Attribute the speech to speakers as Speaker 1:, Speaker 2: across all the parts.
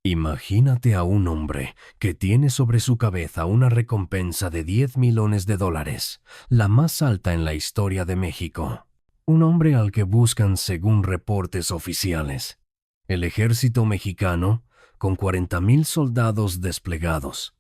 Speaker 1: Imagínate a un hombre que tiene sobre su cabeza una recompensa de 10 millones de dólares, la más alta en la historia de México. Un hombre al que buscan según reportes oficiales. El ejército mexicano, con 40,000 soldados desplegados.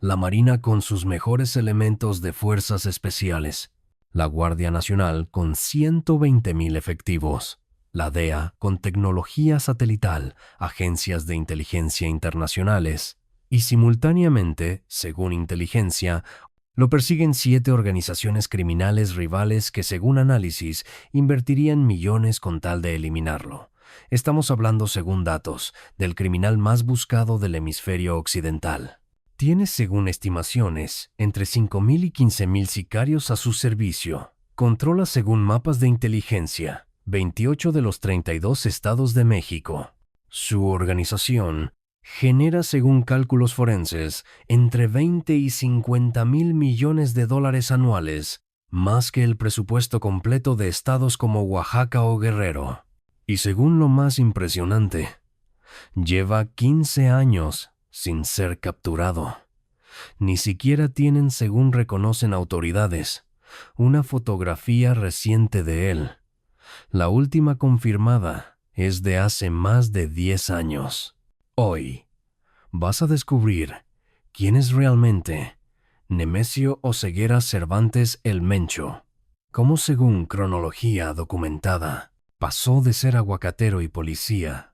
Speaker 1: La Marina con sus mejores elementos de fuerzas especiales. La Guardia Nacional con 120,000 efectivos. La DEA con tecnología satelital, agencias de inteligencia internacionales, y simultáneamente, según inteligencia, lo persiguen 7 organizaciones criminales rivales que, según análisis, invertirían millones con tal de eliminarlo. Estamos hablando, según datos, del criminal más buscado del hemisferio occidental. Tiene, según estimaciones, entre 5,000 y 15,000 sicarios a su servicio. Controla, según mapas de inteligencia, 28 de los 32 estados de México. Su organización genera, según cálculos forenses, entre 20 y 50,000 millones de dólares anuales, más que el presupuesto completo de estados como Oaxaca o Guerrero. Y según lo más impresionante, lleva 15 años sin ser capturado. Ni siquiera tienen, según reconocen autoridades, una fotografía reciente de él. La última confirmada es de hace más de 10 años. Hoy vas a descubrir quién es realmente Nemesio Oseguera Cervantes el Mencho. Cómo, según cronología documentada, pasó de ser aguacatero y policía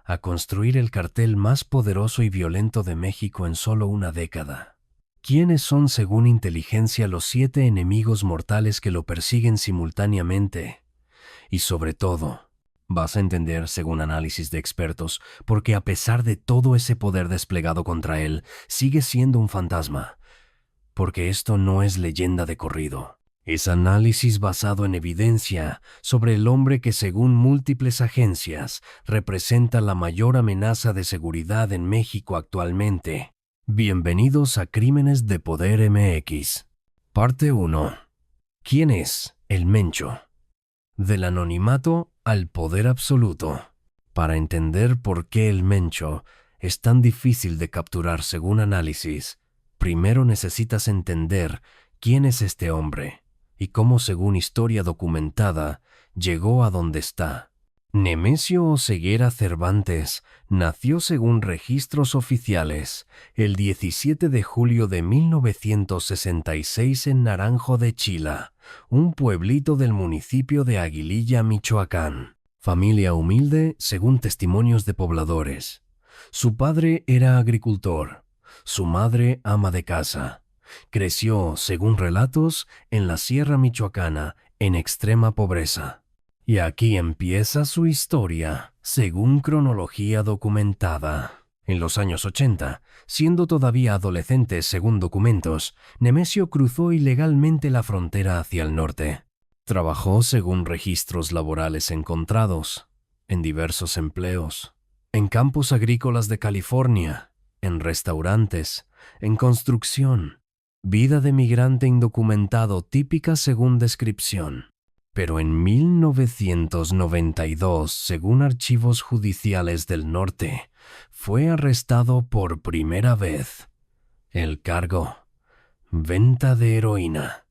Speaker 1: a construir el cartel más poderoso y violento de México en solo una década. ¿Quiénes son, según inteligencia, los 7 enemigos mortales que lo persiguen simultáneamente? Y sobre todo, vas a entender, según análisis de expertos, porque a pesar de todo ese poder desplegado contra él, sigue siendo un fantasma. Porque esto no es leyenda de corrido. Es análisis basado en evidencia sobre el hombre que, según múltiples agencias, representa la mayor amenaza de seguridad en México actualmente. Bienvenidos a Crímenes de Poder MX. Parte 1. ¿Quién es el Mencho? Del anonimato al poder absoluto. Para entender por qué el Mencho es tan difícil de capturar según análisis, primero necesitas entender quién es este hombre y cómo, según historia documentada, llegó a donde está. Nemesio Oseguera Cervantes nació, según registros oficiales, el 17 de julio de 1966 en Naranjo de Chila, un pueblito del municipio de Aguililla, Michoacán. Familia humilde, según testimonios de pobladores. Su padre era agricultor, su madre ama de casa. Creció, según relatos, en la Sierra Michoacana, en extrema pobreza. Y aquí empieza su historia, según cronología documentada. En los años 80, siendo todavía adolescente según documentos, Nemesio cruzó ilegalmente la frontera hacia el norte. Trabajó, según registros laborales encontrados, en diversos empleos, en campos agrícolas de California, en restaurantes, en construcción. Vida de migrante indocumentado típica según descripción. Pero en 1992, según archivos judiciales del norte, fue arrestado por primera vez. El cargo: venta de heroína.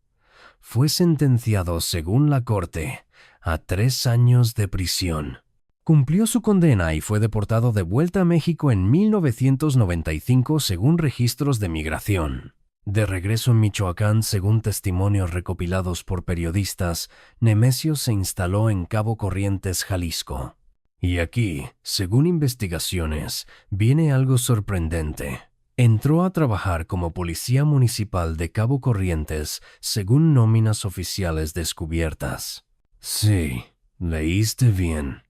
Speaker 1: Fue sentenciado, según la corte, a 3 años de prisión. Cumplió su condena y fue deportado de vuelta a México en 1995, según registros de migración. De regreso en Michoacán, según testimonios recopilados por periodistas, Nemesio se instaló en Cabo Corrientes, Jalisco. Y aquí, según investigaciones, viene algo sorprendente. Entró a trabajar como policía municipal de Cabo Corrientes, según nóminas oficiales descubiertas. Sí, leíste bien.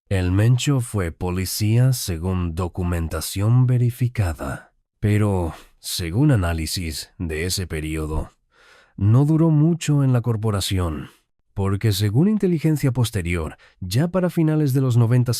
Speaker 1: El Mencho fue policía según documentación verificada. Pero, según análisis de ese periodo, no duró mucho en la corporación, porque según inteligencia posterior, ya para finales de los 90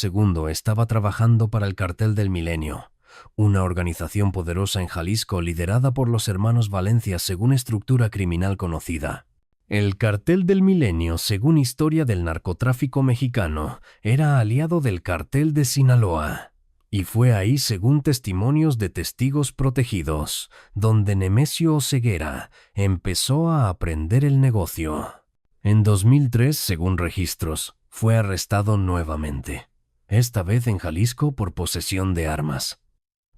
Speaker 1: estaba trabajando para el Cartel del Milenio, una organización poderosa en Jalisco liderada por los hermanos Valencia según estructura criminal conocida. El Cartel del Milenio, según historia del narcotráfico mexicano, era aliado del Cartel de Sinaloa. Y fue ahí, según testimonios de testigos protegidos, donde Nemesio Oseguera empezó a aprender el negocio. En 2003, según registros, fue arrestado nuevamente, esta vez en Jalisco por posesión de armas.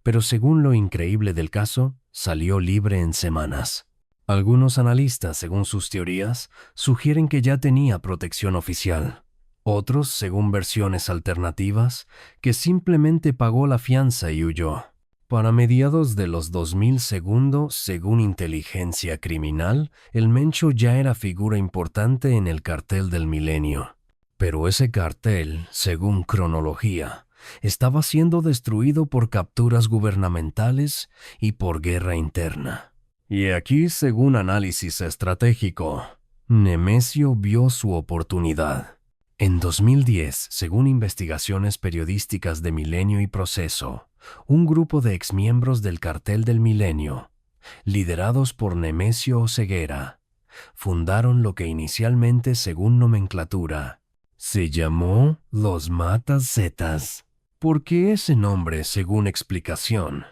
Speaker 1: Pero según lo increíble del caso, salió libre en semanas. Algunos analistas, según sus teorías, sugieren que ya tenía protección oficial. Otros, según versiones alternativas, que simplemente pagó la fianza y huyó. Para mediados de los 2000, según inteligencia criminal, el Mencho ya era figura importante en el cartel del milenio. Pero ese cartel, según cronología, estaba siendo destruido por capturas gubernamentales y por guerra interna. Y aquí, según análisis estratégico, Nemesio vio su oportunidad. En 2010, según investigaciones periodísticas de Milenio y Proceso, un grupo de exmiembros del Cartel del Milenio, liderados por Nemesio Oseguera, fundaron lo que inicialmente, según nomenclatura, se llamó los Matazetas. ¿Por qué ese nombre, según explicación?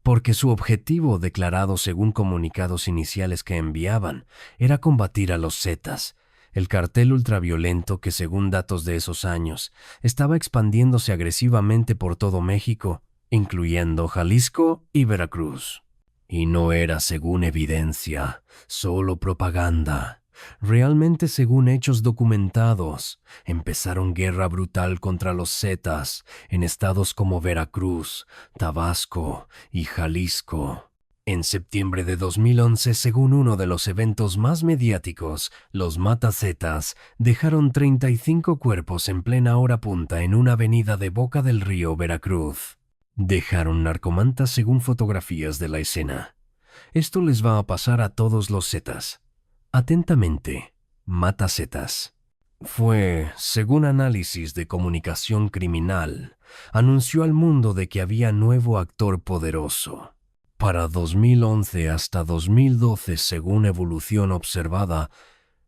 Speaker 1: Porque su objetivo, declarado según comunicados iniciales que enviaban, era combatir a los Zetas, el cartel ultraviolento que, según datos de esos años, estaba expandiéndose agresivamente por todo México, incluyendo Jalisco y Veracruz. Y no era, según evidencia, solo propaganda. Realmente, según hechos documentados, empezaron guerra brutal contra los Zetas en estados como Veracruz, Tabasco y Jalisco. En septiembre de 2011, según uno de los eventos más mediáticos, los Matazetas dejaron 35 cuerpos en plena hora punta en una avenida de Boca del Río, Veracruz. Dejaron narcomantas según fotografías de la escena. Esto les va a pasar a todos los Zetas. Atentamente, Matazetas. Fue, según análisis de comunicación criminal, anunció al mundo de que había nuevo actor poderoso. Para 2011 hasta 2012, según evolución observada,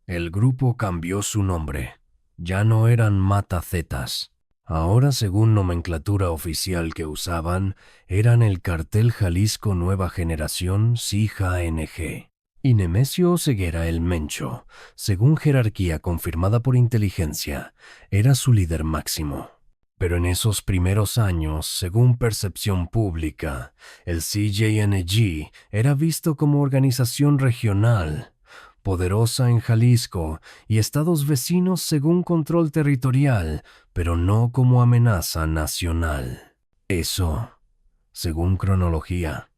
Speaker 1: el grupo cambió su nombre. Ya no eran Matazetas. Ahora, según nomenclatura oficial que usaban, eran el Cartel Jalisco Nueva Generación CJNG. Y Nemesio Oseguera el Mencho, según jerarquía confirmada por inteligencia, era su líder máximo. Pero en esos primeros años, según percepción pública, el CJNG era visto como organización regional, poderosa en Jalisco y estados vecinos según control territorial, pero no como amenaza nacional. Eso, según cronología,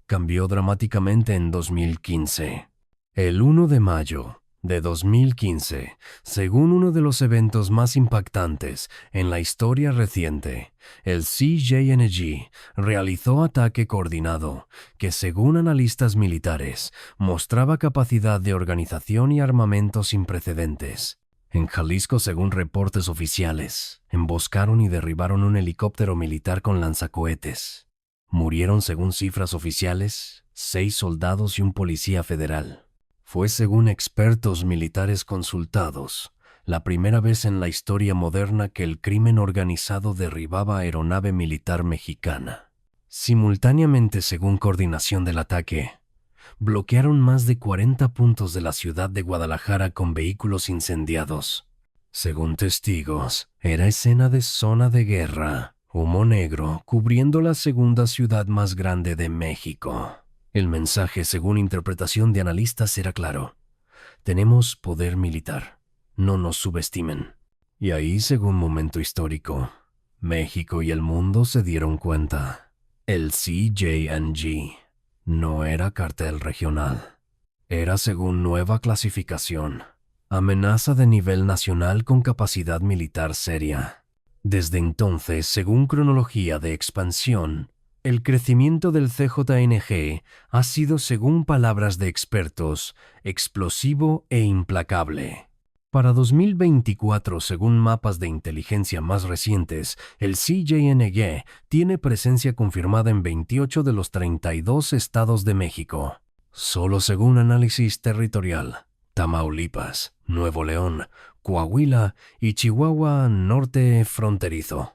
Speaker 1: cambió dramáticamente en 2015. El 1 de mayo de 2015, según uno de los eventos más impactantes en la historia reciente, el CJNG realizó ataque coordinado que, según analistas militares, mostraba capacidad de organización y armamento sin precedentes. En Jalisco, según reportes oficiales, emboscaron y derribaron un helicóptero militar con lanzacohetes. Murieron, según cifras oficiales, 6 soldados y un policía federal. Fue, según expertos militares consultados, la primera vez en la historia moderna que el crimen organizado derribaba aeronave militar mexicana. Simultáneamente, según coordinación del ataque, bloquearon más de 40 puntos de la ciudad de Guadalajara con vehículos incendiados. Según testigos, era escena de zona de guerra, humo negro cubriendo la segunda ciudad más grande de México. El mensaje, según interpretación de analistas, era claro. Tenemos poder militar. No nos subestimen. Y ahí, según momento histórico, México y el mundo se dieron cuenta. El CJNG no era cartel regional. Era, según nueva clasificación, amenaza de nivel nacional con capacidad militar seria. Desde entonces, según cronología de expansión, el crecimiento del CJNG ha sido, según palabras de expertos, explosivo e implacable. Para 2024, según mapas de inteligencia más recientes, el CJNG tiene presencia confirmada en 28 de los 32 estados de México. Solo según análisis territorial, Tamaulipas, Nuevo León, Coahuila y Chihuahua norte fronterizo.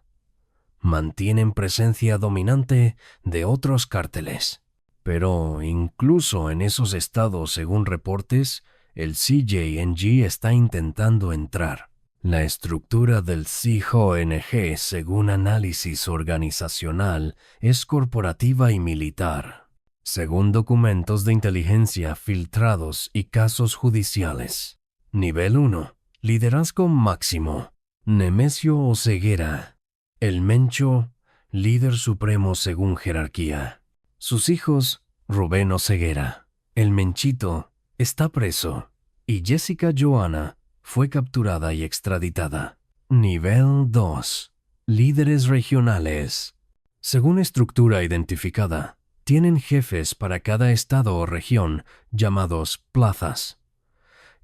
Speaker 1: mantienen presencia dominante de otros cárteles. Pero incluso en esos estados, según reportes, el CJNG está intentando entrar. La estructura del CJNG, según análisis organizacional, es corporativa y militar, según documentos de inteligencia filtrados y casos judiciales. Nivel 1. Liderazgo máximo. Nemesio Oseguera. El Mencho, líder supremo según jerarquía. Sus hijos, Rubén Oseguera. El Menchito está preso y Jessica Joana fue capturada y extraditada. Nivel 2. Líderes regionales. Según estructura identificada, tienen jefes para cada estado o región llamados plazas.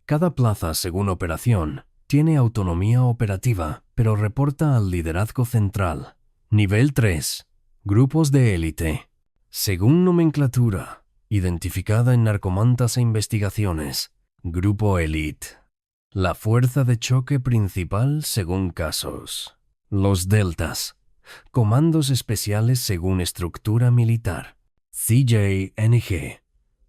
Speaker 1: Cada plaza, según operación, tiene autonomía operativa, pero reporta al liderazgo central. Nivel 3. Grupos de élite. Según nomenclatura, identificada en Narcomantas e Investigaciones, Grupo Elite. La fuerza de choque principal según casos. Los Deltas. Comandos especiales según estructura militar. CJNG.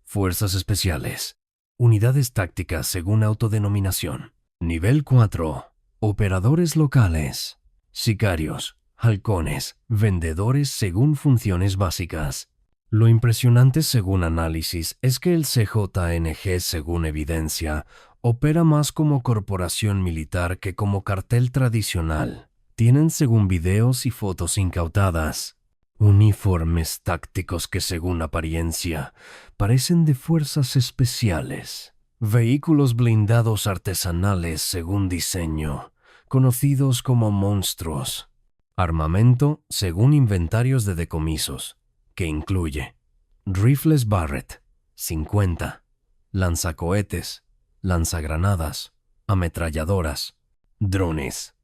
Speaker 1: Fuerzas especiales. Unidades tácticas según autodenominación. Nivel 4. Operadores locales. Sicarios, halcones, vendedores según funciones básicas. Lo impresionante según análisis es que el CJNG, según evidencia, opera más como corporación militar que como cartel tradicional. Tienen, según videos y fotos incautadas, uniformes tácticos que, según apariencia, parecen de fuerzas especiales. Vehículos blindados artesanales, según diseño, conocidos como monstruos. Armamento, según inventarios de decomisos, que incluye rifles Barrett, 50, lanzacohetes, lanzagranadas, ametralladoras, drones.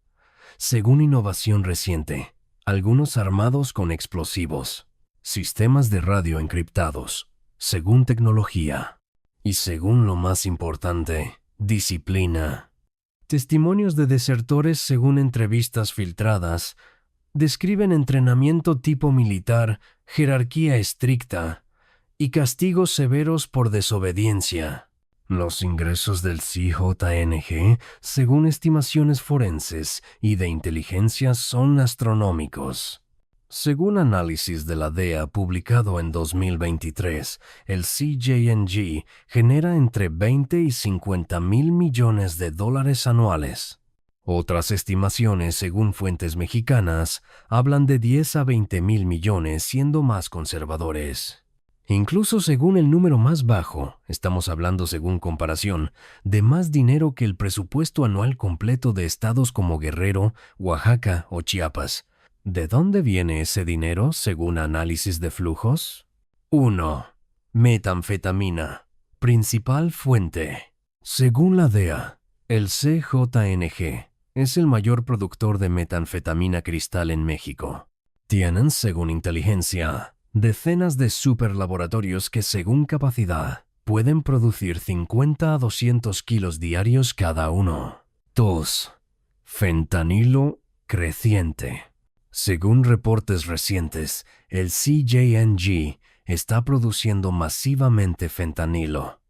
Speaker 1: Según innovación reciente, algunos armados con explosivos, sistemas de radio encriptados, según tecnología. Y según lo más importante, disciplina. Testimonios de desertores, según entrevistas filtradas, describen entrenamiento tipo militar, jerarquía estricta y castigos severos por desobediencia. Los ingresos del CJNG, según estimaciones forenses y de inteligencia, son astronómicos. Según análisis de la DEA publicado en 2023, el CJNG genera entre 20 y 50 mil millones de dólares anuales. Otras estimaciones, según fuentes mexicanas, hablan de 10 a 20 mil millones, siendo más conservadores. Incluso según el número más bajo, estamos hablando según comparación, de más dinero que el presupuesto anual completo de estados como Guerrero, Oaxaca o Chiapas. ¿De dónde viene ese dinero según análisis de flujos? 1. Metanfetamina. Principal fuente. Según la DEA, el CJNG es el mayor productor de metanfetamina cristal en México. Tienen, según inteligencia, decenas de superlaboratorios que, según capacidad, pueden producir 50 a 200 kilos diarios cada uno. 2. Fentanilo creciente. Según reportes recientes, el CJNG está produciendo masivamente fentanilo.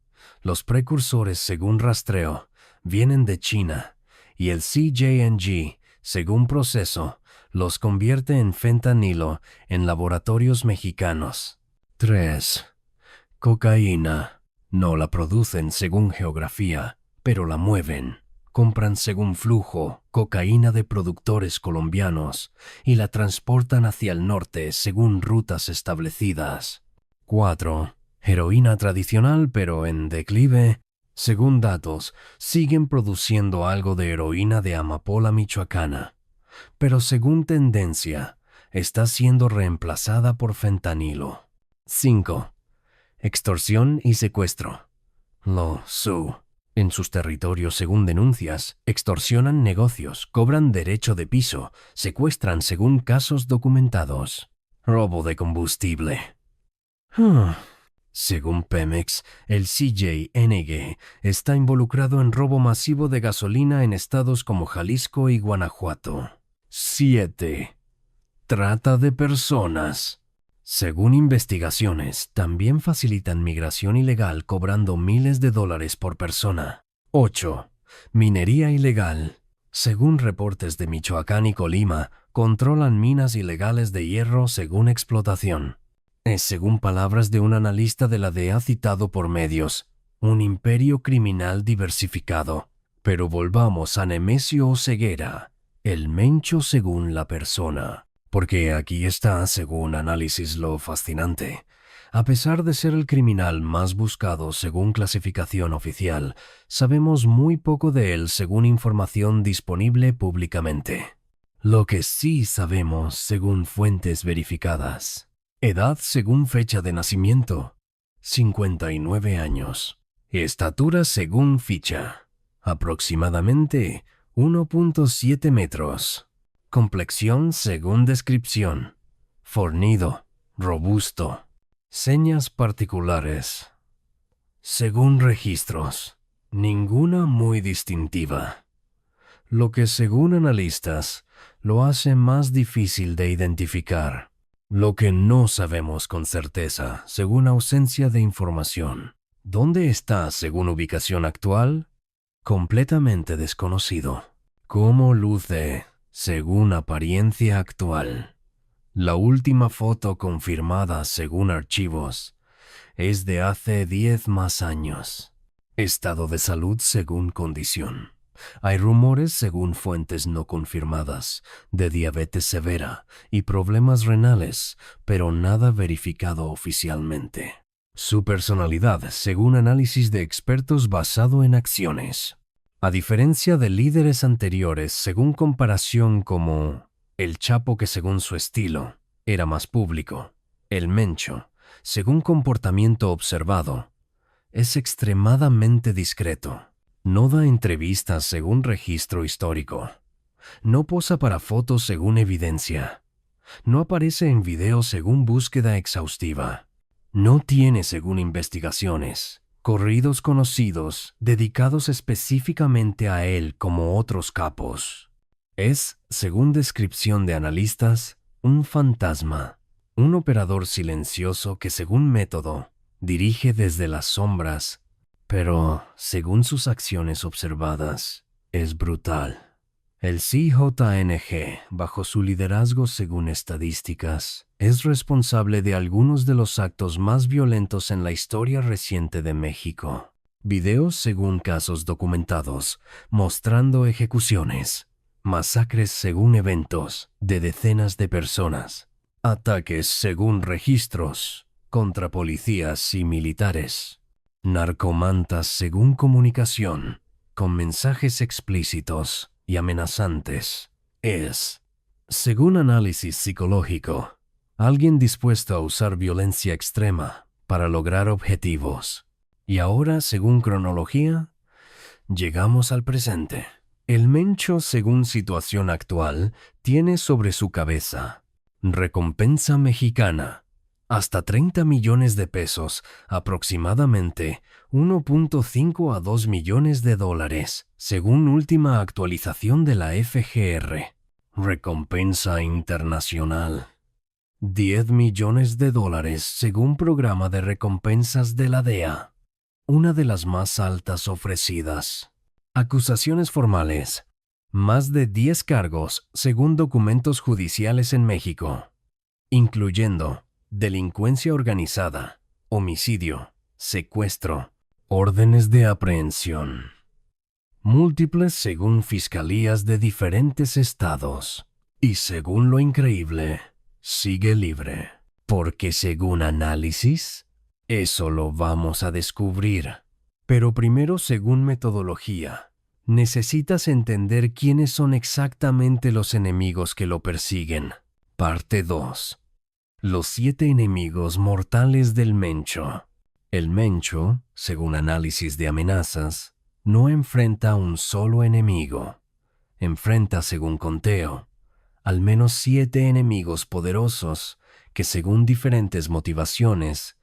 Speaker 1: Los precursores, según rastreo, vienen de China, y el CJNG, según proceso, los convierte en fentanilo en laboratorios mexicanos. 3. Cocaína. No la producen según geografía, pero la mueven. Compran según flujo cocaína de productores colombianos y la transportan hacia el norte según rutas establecidas. 4. Heroína tradicional pero en declive. Según datos, siguen produciendo algo de heroína de amapola michoacana, pero según tendencia, está siendo reemplazada por fentanilo. 5. Extorsión y secuestro. En sus territorios, según denuncias, extorsionan negocios, cobran derecho de piso, secuestran según casos documentados. Robo de combustible. Según Pemex, el CJNG está involucrado en robo masivo de gasolina en estados como Jalisco y Guanajuato. 7. Trata de personas. Según investigaciones, también facilitan migración ilegal cobrando miles de dólares por persona. 8. Minería ilegal. Según reportes de Michoacán y Colima, controlan minas ilegales de hierro según explotación. Es según palabras de un analista de la DEA citado por medios, un imperio criminal diversificado. Pero volvamos a Nemesio Oseguera, el Mencho según la persona. Porque aquí está, según análisis, lo fascinante. A pesar de ser el criminal más buscado según clasificación oficial, sabemos muy poco de él según información disponible públicamente. Lo que sí sabemos según fuentes verificadas. Edad según fecha de nacimiento, 59 años. Estatura según ficha, aproximadamente 1.7 metros. Complexión según descripción, fornido, robusto. Señas particulares. Según registros, ninguna muy distintiva. Lo que según analistas lo hace más difícil de identificar. Lo que no sabemos con certeza, según ausencia de información. ¿Dónde está según ubicación actual? Completamente desconocido. ¿Cómo luce según apariencia actual? La última foto confirmada según archivos es de hace 10 más años. Estado de salud según condición. Hay rumores según fuentes no confirmadas de diabetes severa y problemas renales, pero nada verificado oficialmente. Su personalidad según análisis de expertos basado en acciones. A diferencia de líderes anteriores según comparación como el Chapo, que según su estilo era más público, el Mencho, según comportamiento observado, es extremadamente discreto. No da entrevistas según registro histórico. No posa para fotos según evidencia. No aparece en video según búsqueda exhaustiva. No tiene según investigaciones, corridos conocidos dedicados específicamente a él como otros capos. Es, según descripción de analistas, un fantasma, un operador silencioso que según método dirige desde las sombras, pero según sus acciones observadas, es brutal. El CJNG, bajo su liderazgo según estadísticas, es responsable de algunos de los actos más violentos en la historia reciente de México. Videos según casos documentados, mostrando ejecuciones, masacres según eventos de decenas de personas, ataques según registros contra policías y militares, narcomantas según comunicación, con mensajes explícitos y amenazantes. Es, según análisis psicológico, alguien dispuesto a usar violencia extrema para lograr objetivos. Y ahora, según cronología, llegamos al presente. El Mencho, según situación actual, tiene sobre su cabeza recompensa mexicana, hasta 30 millones de pesos, aproximadamente 1.5 a 2 millones de dólares, según última actualización de la FGR. Recompensa internacional. 10 millones de dólares según programa de recompensas de la DEA, una de las más altas ofrecidas. Acusaciones formales. Más de 10 cargos según documentos judiciales en México, incluyendo delincuencia organizada, homicidio, secuestro, órdenes de aprehensión. Múltiples según fiscalías de diferentes estados. Y según lo increíble, sigue libre. Porque según análisis, eso lo vamos a descubrir. Pero primero, según metodología, necesitas entender quiénes son exactamente los enemigos que lo persiguen. Parte 2. Los 7 enemigos mortales del Mencho. El Mencho, según análisis de amenazas, no enfrenta a un solo enemigo. Enfrenta, según conteo, al menos 7 enemigos poderosos que, según diferentes motivaciones,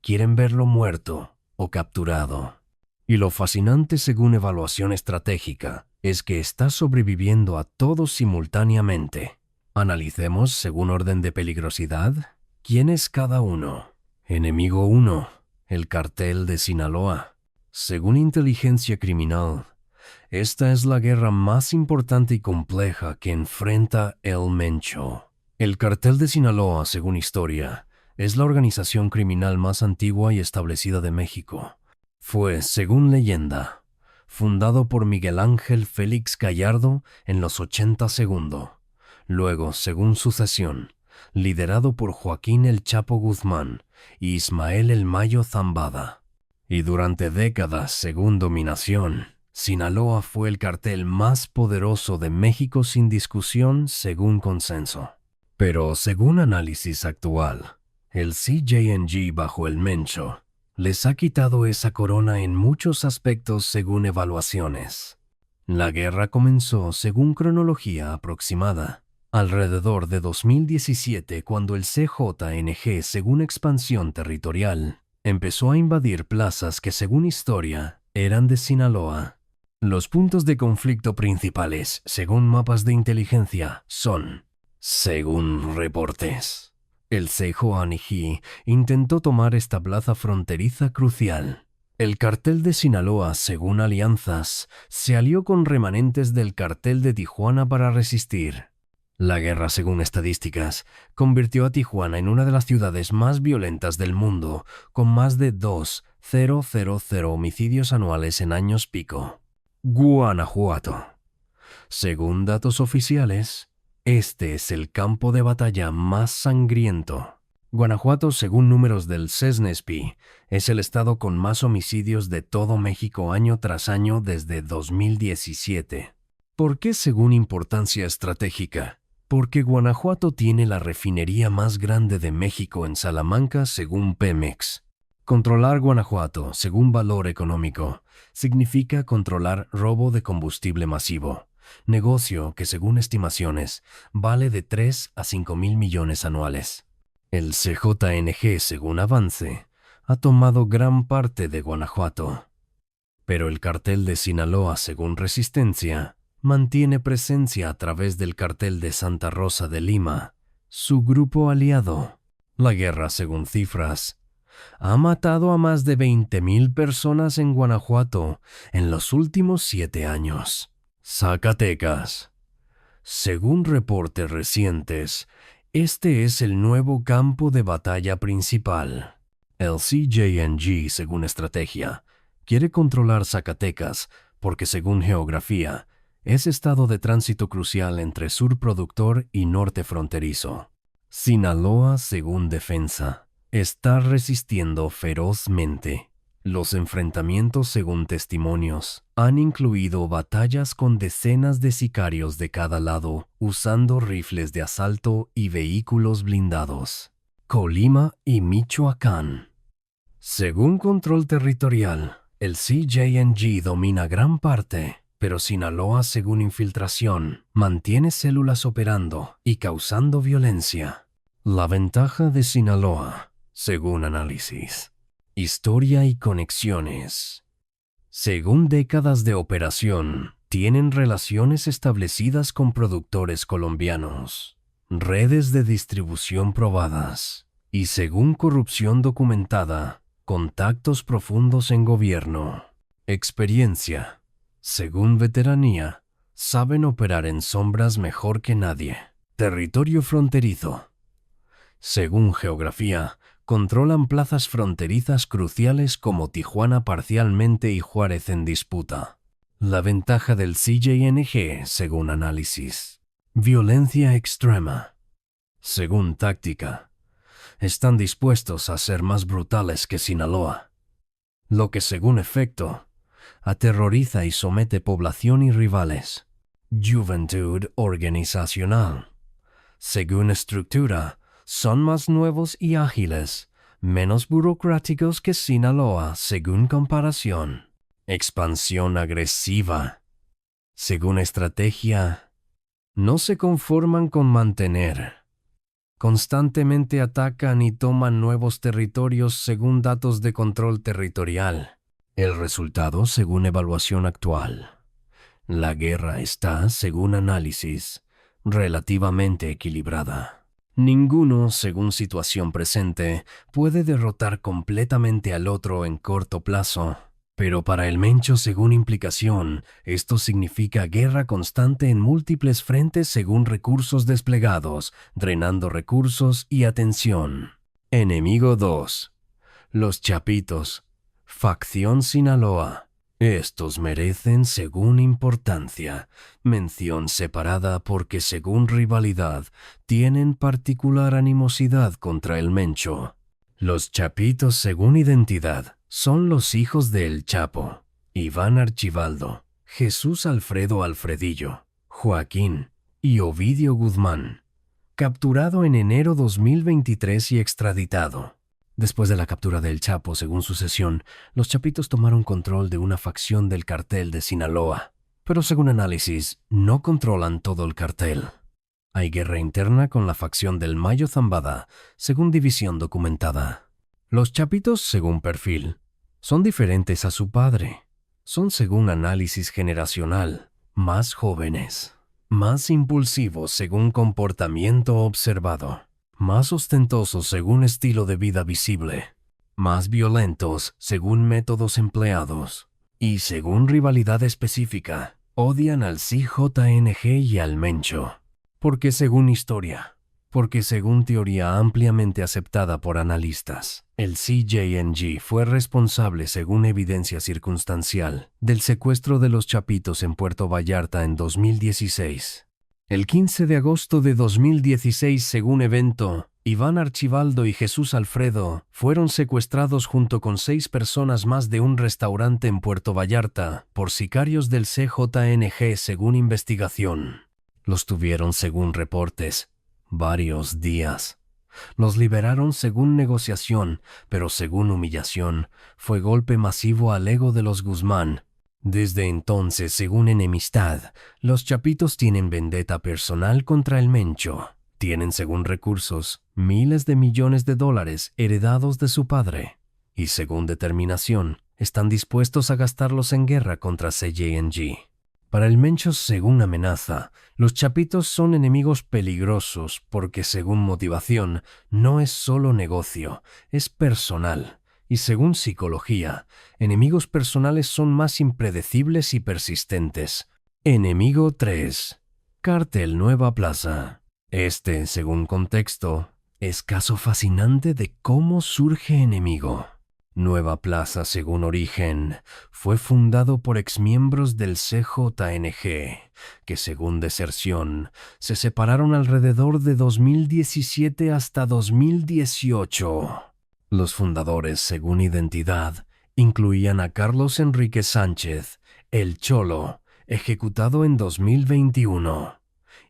Speaker 1: quieren verlo muerto o capturado. Y lo fascinante, según evaluación estratégica, es que está sobreviviendo a todos simultáneamente. Analicemos según orden de peligrosidad. ¿Quién es cada uno? Enemigo 1. El cartel de Sinaloa. Según inteligencia criminal, esta es la guerra más importante y compleja que enfrenta el Mencho. El cartel de Sinaloa, según historia, es la organización criminal más antigua y establecida de México. Fue, según leyenda, fundado por Miguel Ángel Félix Gallardo en los 80 segundos. Luego, según sucesión, liderado por Joaquín El Chapo Guzmán y Ismael El Mayo Zambada. Y durante décadas, según dominación, Sinaloa fue el cartel más poderoso de México sin discusión, según consenso. Pero según análisis actual, el CJNG bajo el Mencho les ha quitado esa corona en muchos aspectos según evaluaciones. La guerra comenzó, según cronología aproximada, alrededor de 2017, cuando el CJNG, según expansión territorial, empezó a invadir plazas que, según historia, eran de Sinaloa. Los puntos de conflicto principales, según mapas de inteligencia, son, según reportes, el CJNG intentó tomar esta plaza fronteriza crucial. El cartel de Sinaloa, según alianzas, se alió con remanentes del cartel de Tijuana para resistir. La guerra, según estadísticas, convirtió a Tijuana en una de las ciudades más violentas del mundo, con más de 2,000 homicidios anuales en años pico. Guanajuato. Según datos oficiales, este es el campo de batalla más sangriento. Guanajuato, según números del CESNESPI, es el estado con más homicidios de todo México año tras año desde 2017. ¿Por qué según importancia estratégica? Porque Guanajuato tiene la refinería más grande de México en Salamanca, según Pemex. Controlar Guanajuato, según valor económico, significa controlar robo de combustible masivo, negocio que, según estimaciones, vale de 3 a 5 mil millones anuales. El CJNG, según avance, ha tomado gran parte de Guanajuato. Pero el cartel de Sinaloa, según Resistencia, mantiene presencia a través del cartel de Santa Rosa de Lima, su grupo aliado. La guerra, según cifras, ha matado a más de 20,000 personas en Guanajuato en los últimos 7 años. Zacatecas. Según reportes recientes, este es el nuevo campo de batalla principal. El CJNG, según estrategia, quiere controlar Zacatecas porque, según geografía, es estado de tránsito crucial entre sur productor y norte fronterizo. Sinaloa, según defensa, está resistiendo ferozmente. Los enfrentamientos, según testimonios, han incluido batallas con decenas de sicarios de cada lado usando rifles de asalto y vehículos blindados. Colima y Michoacán. Según control territorial, el CJNG domina gran parte, pero Sinaloa, según infiltración, mantiene células operando y causando violencia. La ventaja de Sinaloa, según análisis. Historia y conexiones. Según décadas de operación, tienen relaciones establecidas con productores colombianos, redes de distribución probadas y, según corrupción documentada, contactos profundos en gobierno. Experiencia. Según veteranía, saben operar en sombras mejor que nadie. Territorio fronterizo. Según geografía, controlan plazas fronterizas cruciales como Tijuana parcialmente y Juárez en disputa. La ventaja del CJNG, según análisis. Violencia extrema. Según táctica, están dispuestos a ser más brutales que Sinaloa, lo que, según efecto, aterroriza y somete población y rivales. Juventud organizacional. Según estructura, son más nuevos y ágiles, menos burocráticos que Sinaloa, según comparación. Expansión agresiva. Según estrategia, no se conforman con mantener. Constantemente atacan y toman nuevos territorios según datos de control territorial. El resultado, según evaluación actual. La guerra está, según análisis, relativamente equilibrada. Ninguno, según situación presente, puede derrotar completamente al otro en corto plazo. Pero para el Mencho, según implicación, esto significa guerra constante en múltiples frentes según recursos desplegados, drenando recursos y atención. Enemigo 2. Los Chapitos. Facción Sinaloa. Estos merecen, según importancia, mención separada porque según rivalidad tienen particular animosidad contra el Mencho. Los Chapitos, según identidad, son los hijos de El Chapo: Iván Archibaldo, Jesús Alfredo Alfredillo, Joaquín y Ovidio Guzmán. Capturado en enero 2023 y extraditado. Después de la captura de El Chapo, según sucesión, los Chapitos tomaron control de una facción del cartel de Sinaloa. Pero según análisis, no controlan todo el cartel. Hay guerra interna con la facción del Mayo Zambada, según división documentada. Los Chapitos, según perfil, son diferentes a su padre. Son, según análisis generacional, más jóvenes, más impulsivos según comportamiento observado, más ostentosos según estilo de vida visible, más violentos según métodos empleados, y según rivalidad específica, odian al CJNG y al Mencho. Porque según historia, porque según teoría ampliamente aceptada por analistas, el CJNG fue responsable, según evidencia circunstancial, del secuestro de los Chapitos en Puerto Vallarta en 2016. El 15 de agosto de 2016, según evento, Iván Archibaldo y Jesús Alfredo fueron secuestrados junto con 6 personas más de un restaurante en Puerto Vallarta por sicarios del CJNG, según investigación. Los tuvieron, según reportes, varios días. Los liberaron según negociación, pero según humillación, fue golpe masivo al ego de los Guzmán. Desde entonces, según enemistad, los Chapitos tienen vendetta personal contra el Mencho. Tienen, según recursos, miles de millones de dólares heredados de su padre. Y según determinación, están dispuestos a gastarlos en guerra contra CJNG. Para el Mencho, según amenaza, los Chapitos son enemigos peligrosos porque, según motivación, no es solo negocio, es personal. Y según psicología, enemigos personales son más impredecibles y persistentes. Enemigo 3. Cártel Nueva Plaza. Este, según contexto, es caso fascinante de cómo surge enemigo. Nueva Plaza, según origen, fue fundado por exmiembros del CJNG, que según deserción, se separaron alrededor de 2017 hasta 2018. Los fundadores, según identidad, incluían a Carlos Enrique Sánchez, El Cholo, ejecutado en 2021,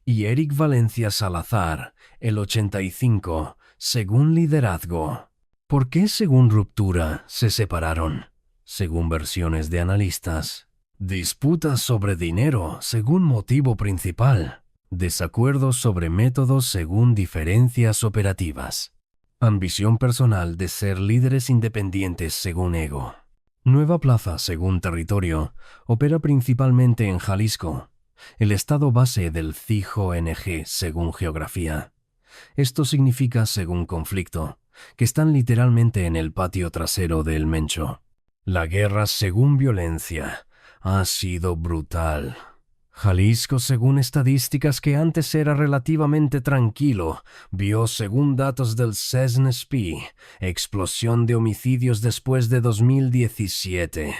Speaker 1: y Eric Valencia Salazar, el 85, según liderazgo. ¿Por qué, según ruptura, se separaron? Según versiones de analistas. Disputas sobre dinero, según motivo principal. Desacuerdos sobre métodos, según diferencias operativas. Ambición personal de ser líderes independientes, según ego. Nueva Plaza, según territorio, opera principalmente en Jalisco, el estado base del CJNG, según geografía. Esto significa, según conflicto, que están literalmente en el patio trasero del Mencho. La guerra, según violencia, ha sido brutal. Jalisco, según estadísticas que antes era relativamente tranquilo, vio, según datos del CESNSP, explosión de homicidios después de 2017.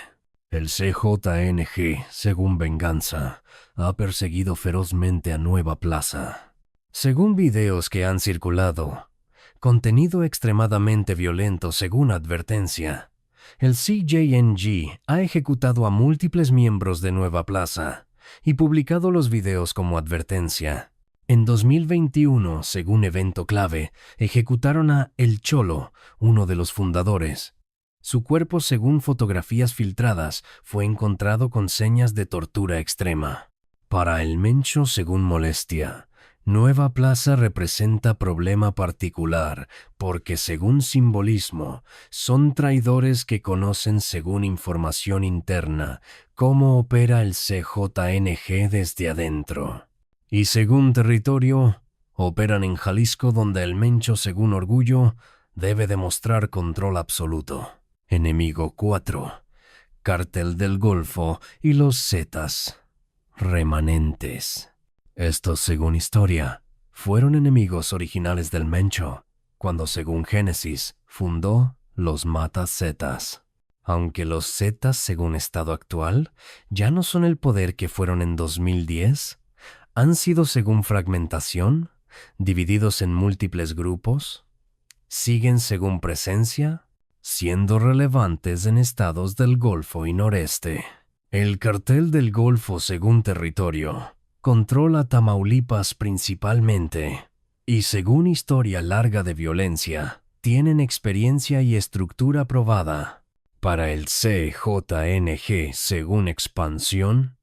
Speaker 1: El CJNG, según venganza, ha perseguido ferozmente a Nueva Plaza. Según videos que han circulado, contenido extremadamente violento según advertencia, el CJNG ha ejecutado a múltiples miembros de Nueva Plaza y publicado los videos como advertencia. En 2021, según evento clave, ejecutaron a El Cholo, uno de los fundadores. Su cuerpo, según fotografías filtradas, fue encontrado con señas de tortura extrema. Para el Mencho, según molestia, Nueva Plaza representa problema particular porque, según simbolismo, son traidores que conocen, según información interna, cómo opera el CJNG desde adentro. Y según territorio, operan en Jalisco, donde el Mencho, según orgullo, debe demostrar control absoluto. Enemigo 4. Cártel del Golfo y los Zetas remanentes. Estos, según historia, fueron enemigos originales del Mencho, cuando, según Génesis, fundó los Mata-Zetas. Aunque los Zetas, según estado actual, ya no son el poder que fueron en 2010, han sido, según fragmentación, divididos en múltiples grupos, siguen, según presencia, siendo relevantes en estados del Golfo y Noreste. El Cartel del Golfo, según territorio, controla Tamaulipas principalmente, y según historia larga de violencia, tienen experiencia y estructura probada. Para el CJNG, según expansión,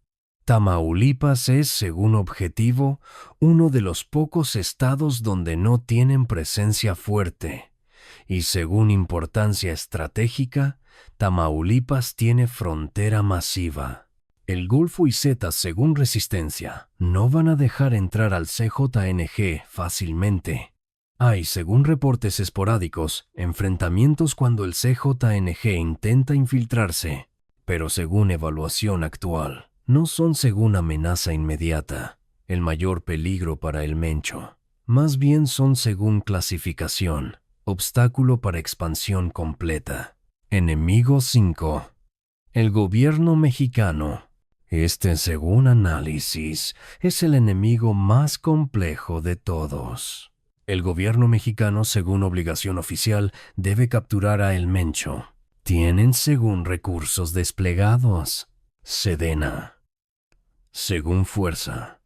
Speaker 1: Tamaulipas es, según objetivo, uno de los pocos estados donde no tienen presencia fuerte, y según importancia estratégica, Tamaulipas tiene frontera masiva. El Golfo y Zetas, según resistencia, no van a dejar entrar al CJNG fácilmente. Hay, según reportes esporádicos, enfrentamientos cuando el CJNG intenta infiltrarse, pero según evaluación actual, no son, según amenaza inmediata, el mayor peligro para el Mencho. Más bien son, según clasificación, obstáculo para expansión completa. Enemigo 5. El gobierno mexicano. Este, según análisis, es el enemigo más complejo de todos. El gobierno mexicano, según obligación oficial, debe capturar a El Mencho. Tienen, según recursos desplegados, Sedena. Según fuerza,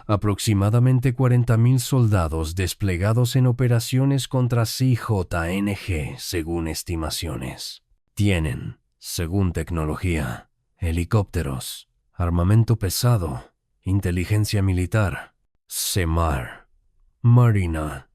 Speaker 1: aproximadamente 40,000 soldados desplegados en operaciones contra CJNG, según estimaciones. Tienen, según tecnología, helicópteros, armamento pesado, inteligencia militar, SEMAR, Marina.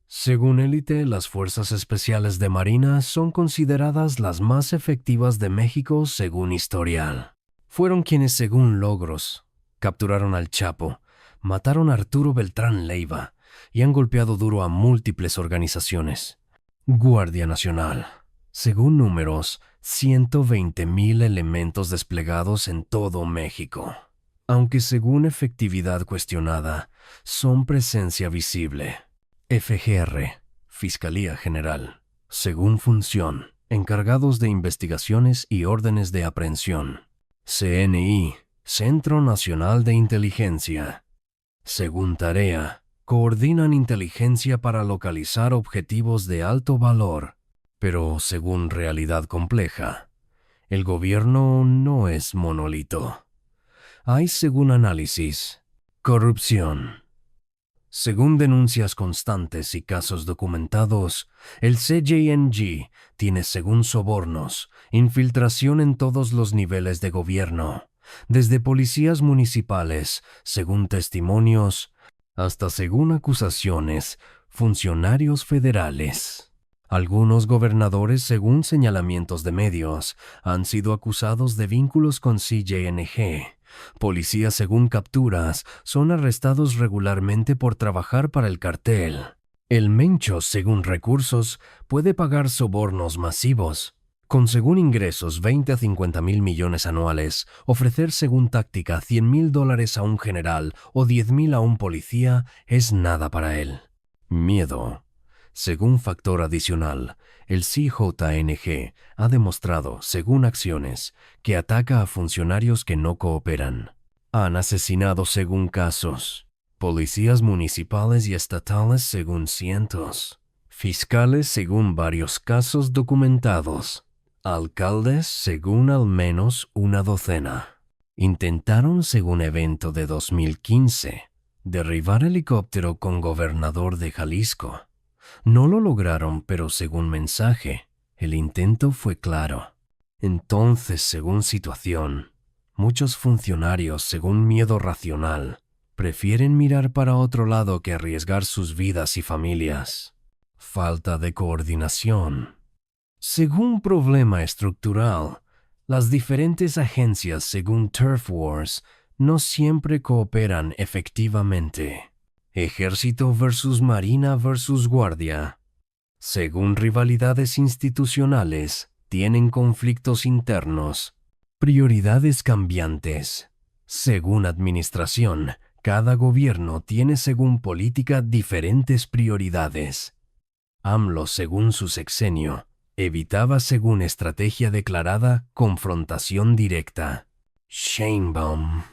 Speaker 1: Según élite, las Fuerzas Especiales de Marina son consideradas las más efectivas de México según historial. Fueron quienes, según logros, capturaron al Chapo, mataron a Arturo Beltrán Leiva y han golpeado duro a múltiples organizaciones. Guardia Nacional. Según números, 120,000 elementos desplegados en todo México. Aunque según efectividad cuestionada, son presencia visible. FGR, Fiscalía General. Según función, encargados de investigaciones y órdenes de aprehensión. CNI, Centro Nacional de Inteligencia. Según tarea, coordinan inteligencia para localizar objetivos de alto valor, pero según realidad compleja, el gobierno no es monolito. Hay, según análisis, corrupción. Según denuncias constantes y casos documentados, el CJNG tiene, según sobornos, infiltración en todos los niveles de gobierno, desde policías municipales, según testimonios, hasta, según acusaciones, funcionarios federales. Algunos gobernadores, según señalamientos de medios, han sido acusados de vínculos con CJNG. Policías, según capturas, son arrestados regularmente por trabajar para el cartel. El Mencho, según recursos, puede pagar sobornos masivos. Con, según ingresos, 20 a 50,000 millones anuales, ofrecer, según táctica, $100,000 a un general o 10,000 a un policía es nada para él. Miedo. Según factor adicional, el CJNG ha demostrado, según acciones, que ataca a funcionarios que no cooperan. Han asesinado, según casos, policías municipales y estatales, según cientos, fiscales, según varios casos documentados, alcaldes, según al menos una docena. Intentaron, según evento de 2015, derribar helicóptero con gobernador de Jalisco. No lo lograron, pero según mensaje, el intento fue claro. Entonces, según situación, muchos funcionarios, según miedo racional, prefieren mirar para otro lado que arriesgar sus vidas y familias. Falta de coordinación. Según problema estructural, las diferentes agencias, según Turf Wars, no siempre cooperan efectivamente. Ejército versus Marina versus Guardia. Según rivalidades institucionales, tienen conflictos internos, prioridades cambiantes. Según administración, cada gobierno tiene según política diferentes prioridades. AMLO, según su sexenio, evitaba según estrategia declarada confrontación directa. Sheinbaum,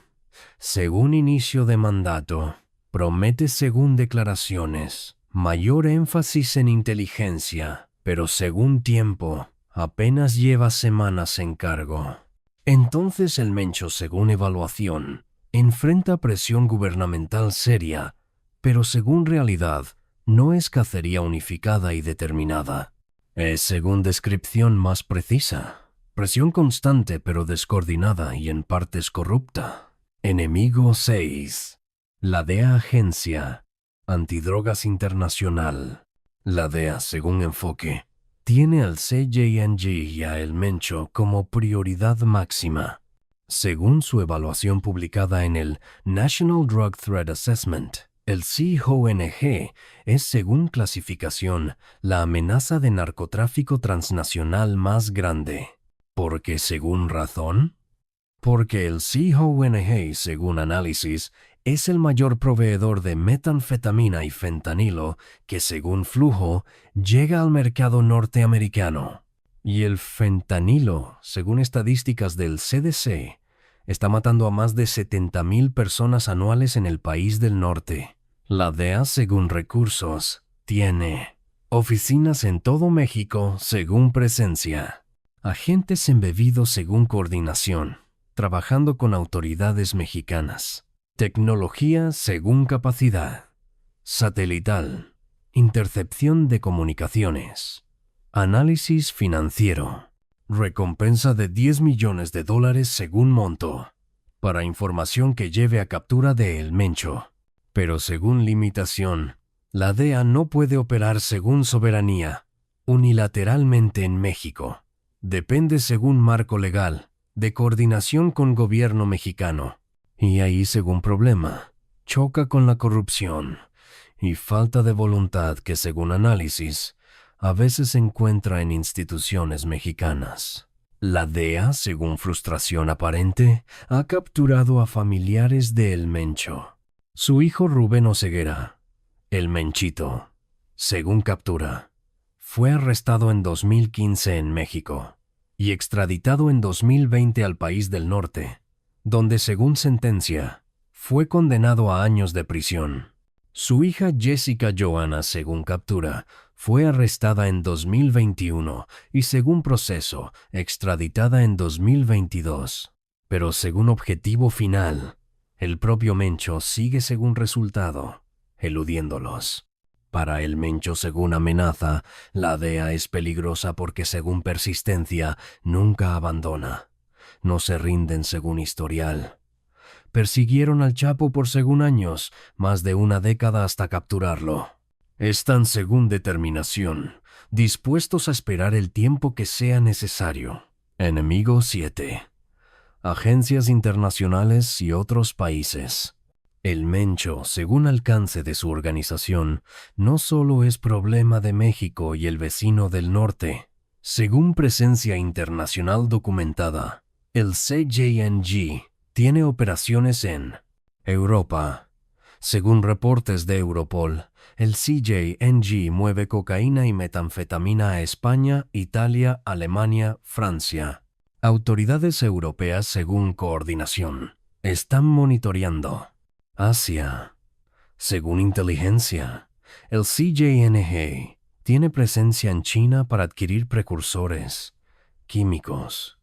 Speaker 1: según inicio de mandato, promete según declaraciones mayor énfasis en inteligencia, pero según tiempo, apenas lleva semanas en cargo. Entonces el Mencho, según evaluación, enfrenta presión gubernamental seria, pero según realidad, no es cacería unificada y determinada. Es según descripción más precisa. Presión constante pero descoordinada y en partes corrupta. Enemigo 6. La DEA Agencia Antidrogas Internacional. La DEA, según enfoque, tiene al CJNG y a El Mencho como prioridad máxima. Según su evaluación publicada en el National Drug Threat Assessment, el CJNG es, según clasificación, la amenaza de narcotráfico transnacional más grande. ¿Por qué según razón? Porque el CJNG, según análisis, es el mayor proveedor de metanfetamina y fentanilo que, según flujo, llega al mercado norteamericano. Y el fentanilo, según estadísticas del CDC, está matando a más de 70,000 personas anuales en el país del norte. La DEA, según recursos, tiene oficinas en todo México, según presencia. Agentes embebidos según coordinación, trabajando con autoridades mexicanas. Tecnología según capacidad. Satelital. Intercepción de comunicaciones. Análisis financiero. Recompensa de $10 millones según monto. Para información que lleve a captura de El Mencho. Pero según limitación, la DEA no puede operar según soberanía, unilateralmente en México. Depende según marco legal, de coordinación con gobierno mexicano. Y ahí, según problema, choca con la corrupción y falta de voluntad que, según análisis, a veces se encuentra en instituciones mexicanas. La DEA, según frustración aparente, ha capturado a familiares de El Mencho. Su hijo Rubén Oseguera, El Menchito, según captura, fue arrestado en 2015 en México y extraditado en 2020 al país del norte, donde, según sentencia, fue condenado a años de prisión. Su hija Jessica Joana, según captura, fue arrestada en 2021 y, según proceso, extraditada en 2022. Pero según objetivo final, el propio Mencho sigue según resultado, eludiéndolos. Para El Mencho, según amenaza, la DEA es peligrosa porque, según persistencia, nunca abandona. No se rinden según historial. Persiguieron al Chapo por según años, más de una década hasta capturarlo. Están según determinación, dispuestos a esperar el tiempo que sea necesario. Enemigo 7. Agencias internacionales y otros países. El Mencho, según alcance de su organización, no solo es problema de México y el vecino del norte. Según presencia internacional documentada, el CJNG tiene operaciones en Europa. Según reportes de Europol, el CJNG mueve cocaína y metanfetamina a España, Italia, Alemania, Francia. Autoridades europeas, según coordinación, están monitoreando Asia. Según inteligencia, el CJNG tiene presencia en China para adquirir precursores químicos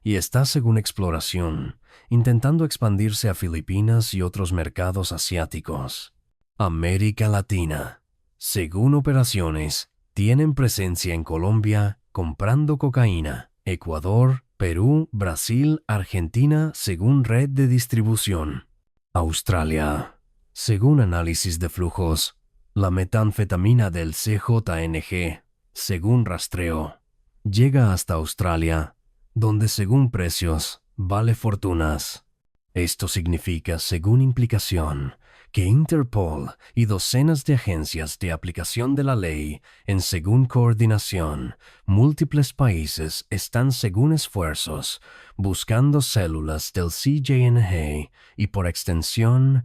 Speaker 1: y está, según exploración, intentando expandirse a Filipinas y otros mercados asiáticos. América Latina, según operaciones, tienen presencia en Colombia comprando cocaína, Ecuador, Perú, Brasil, Argentina, según red de distribución. Australia. Según análisis de flujos, la metanfetamina del CJNG, según rastreo, llega hasta Australia, donde según precios, vale fortunas. Esto significa, según implicación, que Interpol y docenas de agencias de aplicación de la ley, en según coordinación, múltiples países están según esfuerzos buscando células del CJNG y por extensión,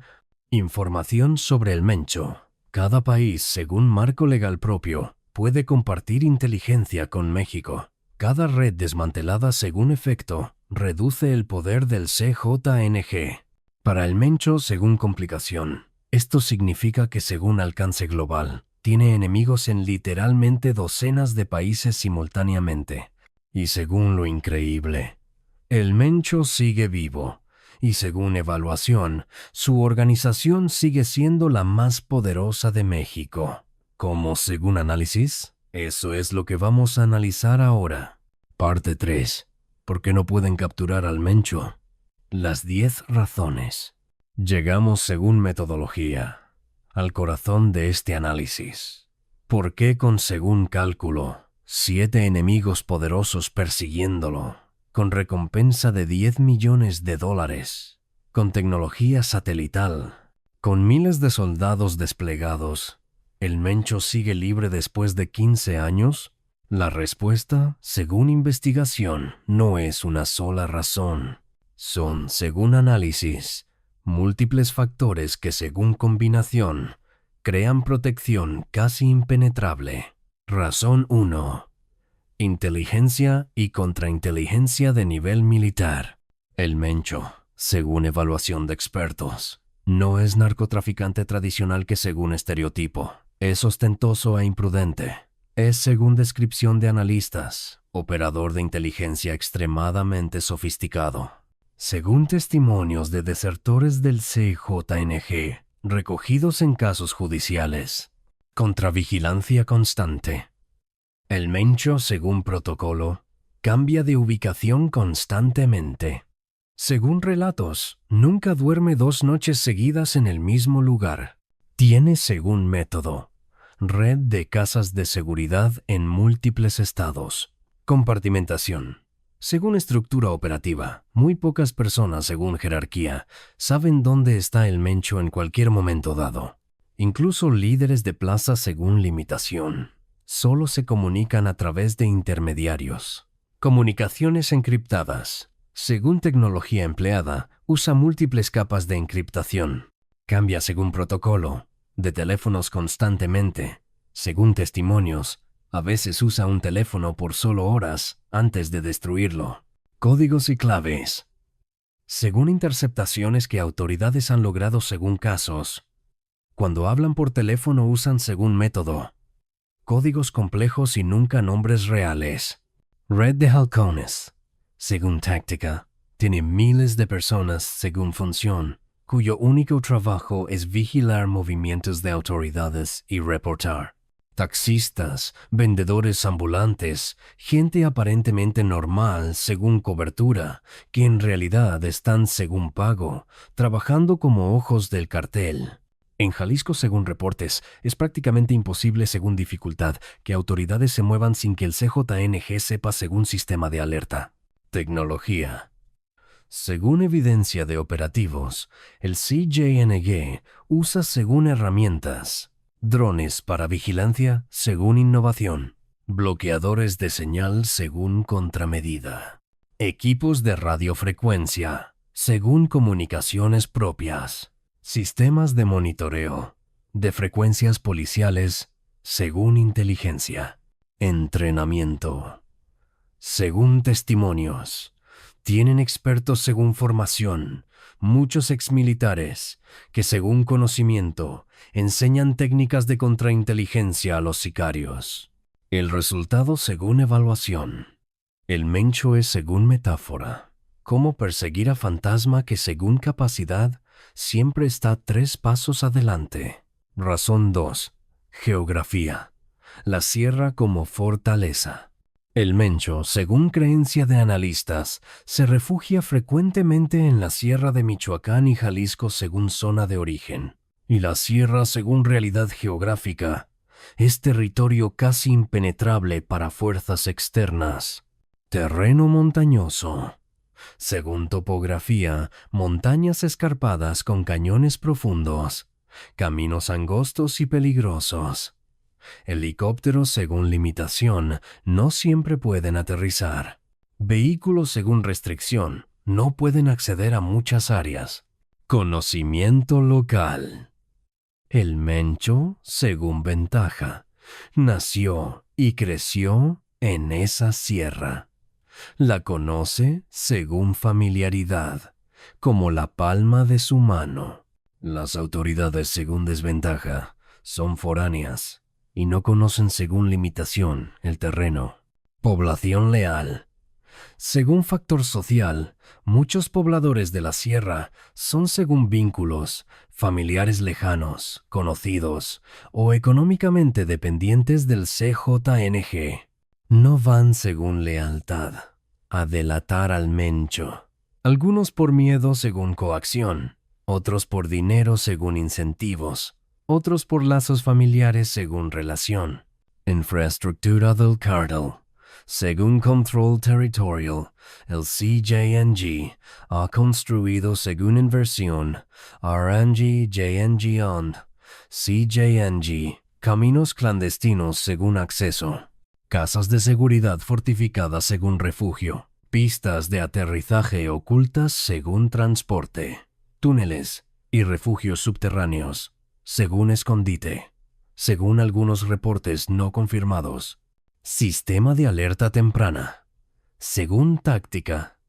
Speaker 1: información sobre el Mencho. Cada país, según marco legal propio, puede compartir inteligencia con México. Cada red desmantelada según efecto reduce el poder del CJNG. Para el Mencho, según complicación, esto significa que según alcance global, tiene enemigos en literalmente docenas de países simultáneamente. Y según lo increíble, el Mencho sigue vivo. Y según evaluación, su organización sigue siendo la más poderosa de México. ¿Cómo según análisis? Eso es lo que vamos a analizar ahora. Parte 3. ¿Por qué no pueden capturar al Mencho? Las 10 razones. Llegamos según metodología al corazón de este análisis. ¿Por qué con según cálculo 7 enemigos poderosos persiguiéndolo, con recompensa de $10 millones, con tecnología satelital, con miles de soldados desplegados? ¿El Mencho sigue libre después de 15 años? La respuesta, según investigación, no es una sola razón. Son, según análisis, múltiples factores que, según combinación, crean protección casi impenetrable. Razón 1. Inteligencia y contrainteligencia de nivel militar. El Mencho, según evaluación de expertos, no es narcotraficante tradicional que según estereotipo. Es ostentoso e imprudente. Es, según descripción de analistas, operador de inteligencia extremadamente sofisticado. Según testimonios de desertores del CJNG, recogidos en casos judiciales, contravigilancia constante. El Mencho, según protocolo, cambia de ubicación constantemente. Según relatos, nunca duerme 2 noches seguidas en el mismo lugar. Tiene, según método, red de casas de seguridad en múltiples estados. Compartimentación. Según estructura operativa, muy pocas personas, según jerarquía, saben dónde está el Mencho en cualquier momento dado. Incluso líderes de plaza, según limitación, solo se comunican a través de intermediarios. Comunicaciones encriptadas. Según tecnología empleada, usa múltiples capas de encriptación. Cambia según protocolo de teléfonos constantemente. Según testimonios, a veces usa un teléfono por solo horas antes de destruirlo. Códigos y claves. Según interceptaciones que autoridades han logrado según casos, cuando hablan por teléfono usan según método códigos complejos y nunca nombres reales. Red de halcones. Según táctica, tiene miles de personas según función, cuyo único trabajo es vigilar movimientos de autoridades y reportar. Taxistas, vendedores ambulantes, gente aparentemente normal según cobertura, que en realidad están según pago, trabajando como ojos del cartel. En Jalisco, según reportes, es prácticamente imposible según dificultad que autoridades se muevan sin que el CJNG sepa según sistema de alerta. Tecnología. Según evidencia de operativos, el CJNG usa según herramientas, drones para vigilancia según innovación, bloqueadores de señal según contramedida, equipos de radiofrecuencia según comunicaciones propias, sistemas de monitoreo de frecuencias policiales según inteligencia, entrenamiento. Según testimonios, tienen expertos según formación, muchos exmilitares, que según conocimiento enseñan técnicas de contrainteligencia a los sicarios. El resultado según evaluación. El Mencho es según metáfora. Cómo perseguir a fantasma que según capacidad siempre está 3 pasos adelante. Razón 2. Geografía. La sierra como fortaleza. El Mencho, según creencia de analistas, se refugia frecuentemente en la sierra de Michoacán y Jalisco según zona de origen. Y la sierra, según realidad geográfica, es territorio casi impenetrable para fuerzas externas. Terreno montañoso. Según topografía, montañas escarpadas con cañones profundos, caminos angostos y peligrosos. Helicópteros según limitación no siempre pueden aterrizar. Vehículos según restricción no pueden acceder a muchas áreas. Conocimiento local. El Mencho, según ventaja, nació y creció en esa sierra. La conoce según familiaridad, como la palma de su mano. Las autoridades según desventaja son foráneas y no conocen según limitación el terreno. Población leal. Según factor social, muchos pobladores de la sierra son según vínculos, familiares lejanos, conocidos o económicamente dependientes del CJNG. No van según lealtad a delatar al Mencho. Algunos por miedo según coacción, otros por dinero según incentivos, otros por lazos familiares según relación. Infraestructura del cartel. Según Control Territorial, el CJNG ha construido según inversión RNG JNG OND, CJNG, caminos clandestinos según acceso, casas de seguridad fortificadas según refugio, pistas de aterrizaje ocultas según transporte, túneles y refugios subterráneos según escondite, según algunos reportes no confirmados. Sistema de alerta temprana. Según táctica,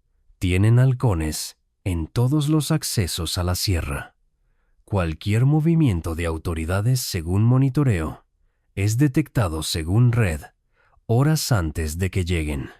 Speaker 1: tienen halcones en todos los accesos a la sierra. Cualquier movimiento de autoridades según monitoreo es detectado según red horas antes de que lleguen.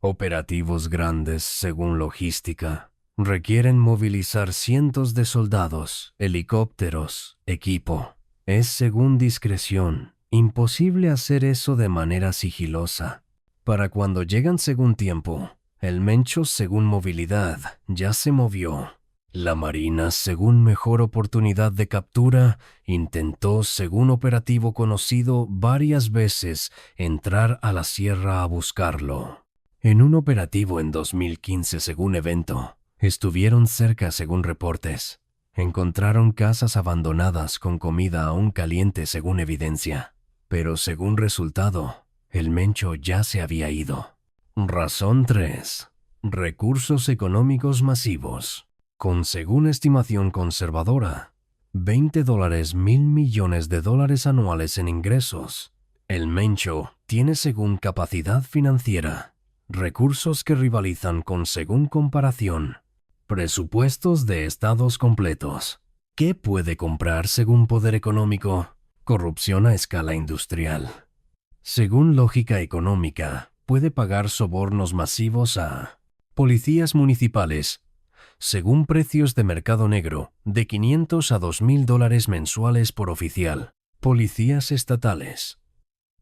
Speaker 1: Operativos grandes según logística requieren movilizar cientos de soldados, helicópteros, equipo. Es según discreción. Imposible hacer eso de manera sigilosa. Para cuando llegan según tiempo, el Mencho según movilidad ya se movió. La Marina según mejor oportunidad de captura intentó según operativo conocido varias veces entrar a la sierra a buscarlo. En un operativo en 2015 según evento, estuvieron cerca según reportes. Encontraron casas abandonadas con comida aún caliente según evidencia. Pero según resultado, el Mencho ya se había ido. Razón 3. Recursos económicos masivos. Con según estimación conservadora, $20 mil millones de dólares anuales en ingresos. El Mencho tiene según capacidad financiera, recursos que rivalizan con según comparación, presupuestos de estados completos. ¿Qué puede comprar según poder económico? Corrupción a escala industrial. Según lógica económica, puede pagar sobornos masivos a policías municipales, según precios de mercado negro, de $500 a $2,000 mensuales por oficial. Policías estatales,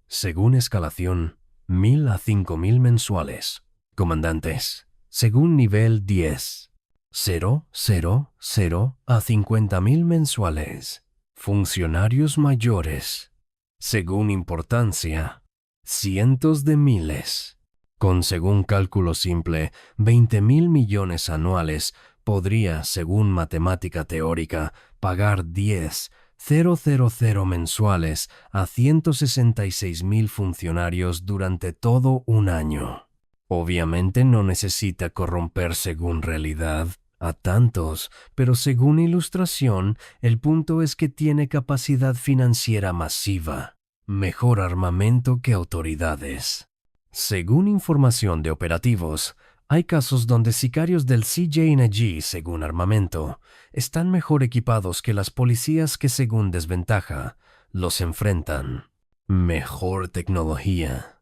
Speaker 1: según escalación, 1,000 a 5,000 mensuales. Comandantes, según nivel 10, 0, 0, 0 a 50,000 mensuales. Funcionarios mayores, según importancia, cientos de miles. Con según cálculo simple, 20,000 millones anuales podría, según matemática teórica, pagar 10,000 mensuales a 166,000 funcionarios durante todo un año. Obviamente no necesita corromper según realidad a tantos, pero según ilustración, el punto es que tiene capacidad financiera masiva, mejor armamento que autoridades. Según información de operativos, hay casos donde sicarios del CJNG, según armamento, están mejor equipados que las policías que, según desventaja, los enfrentan. Mejor tecnología.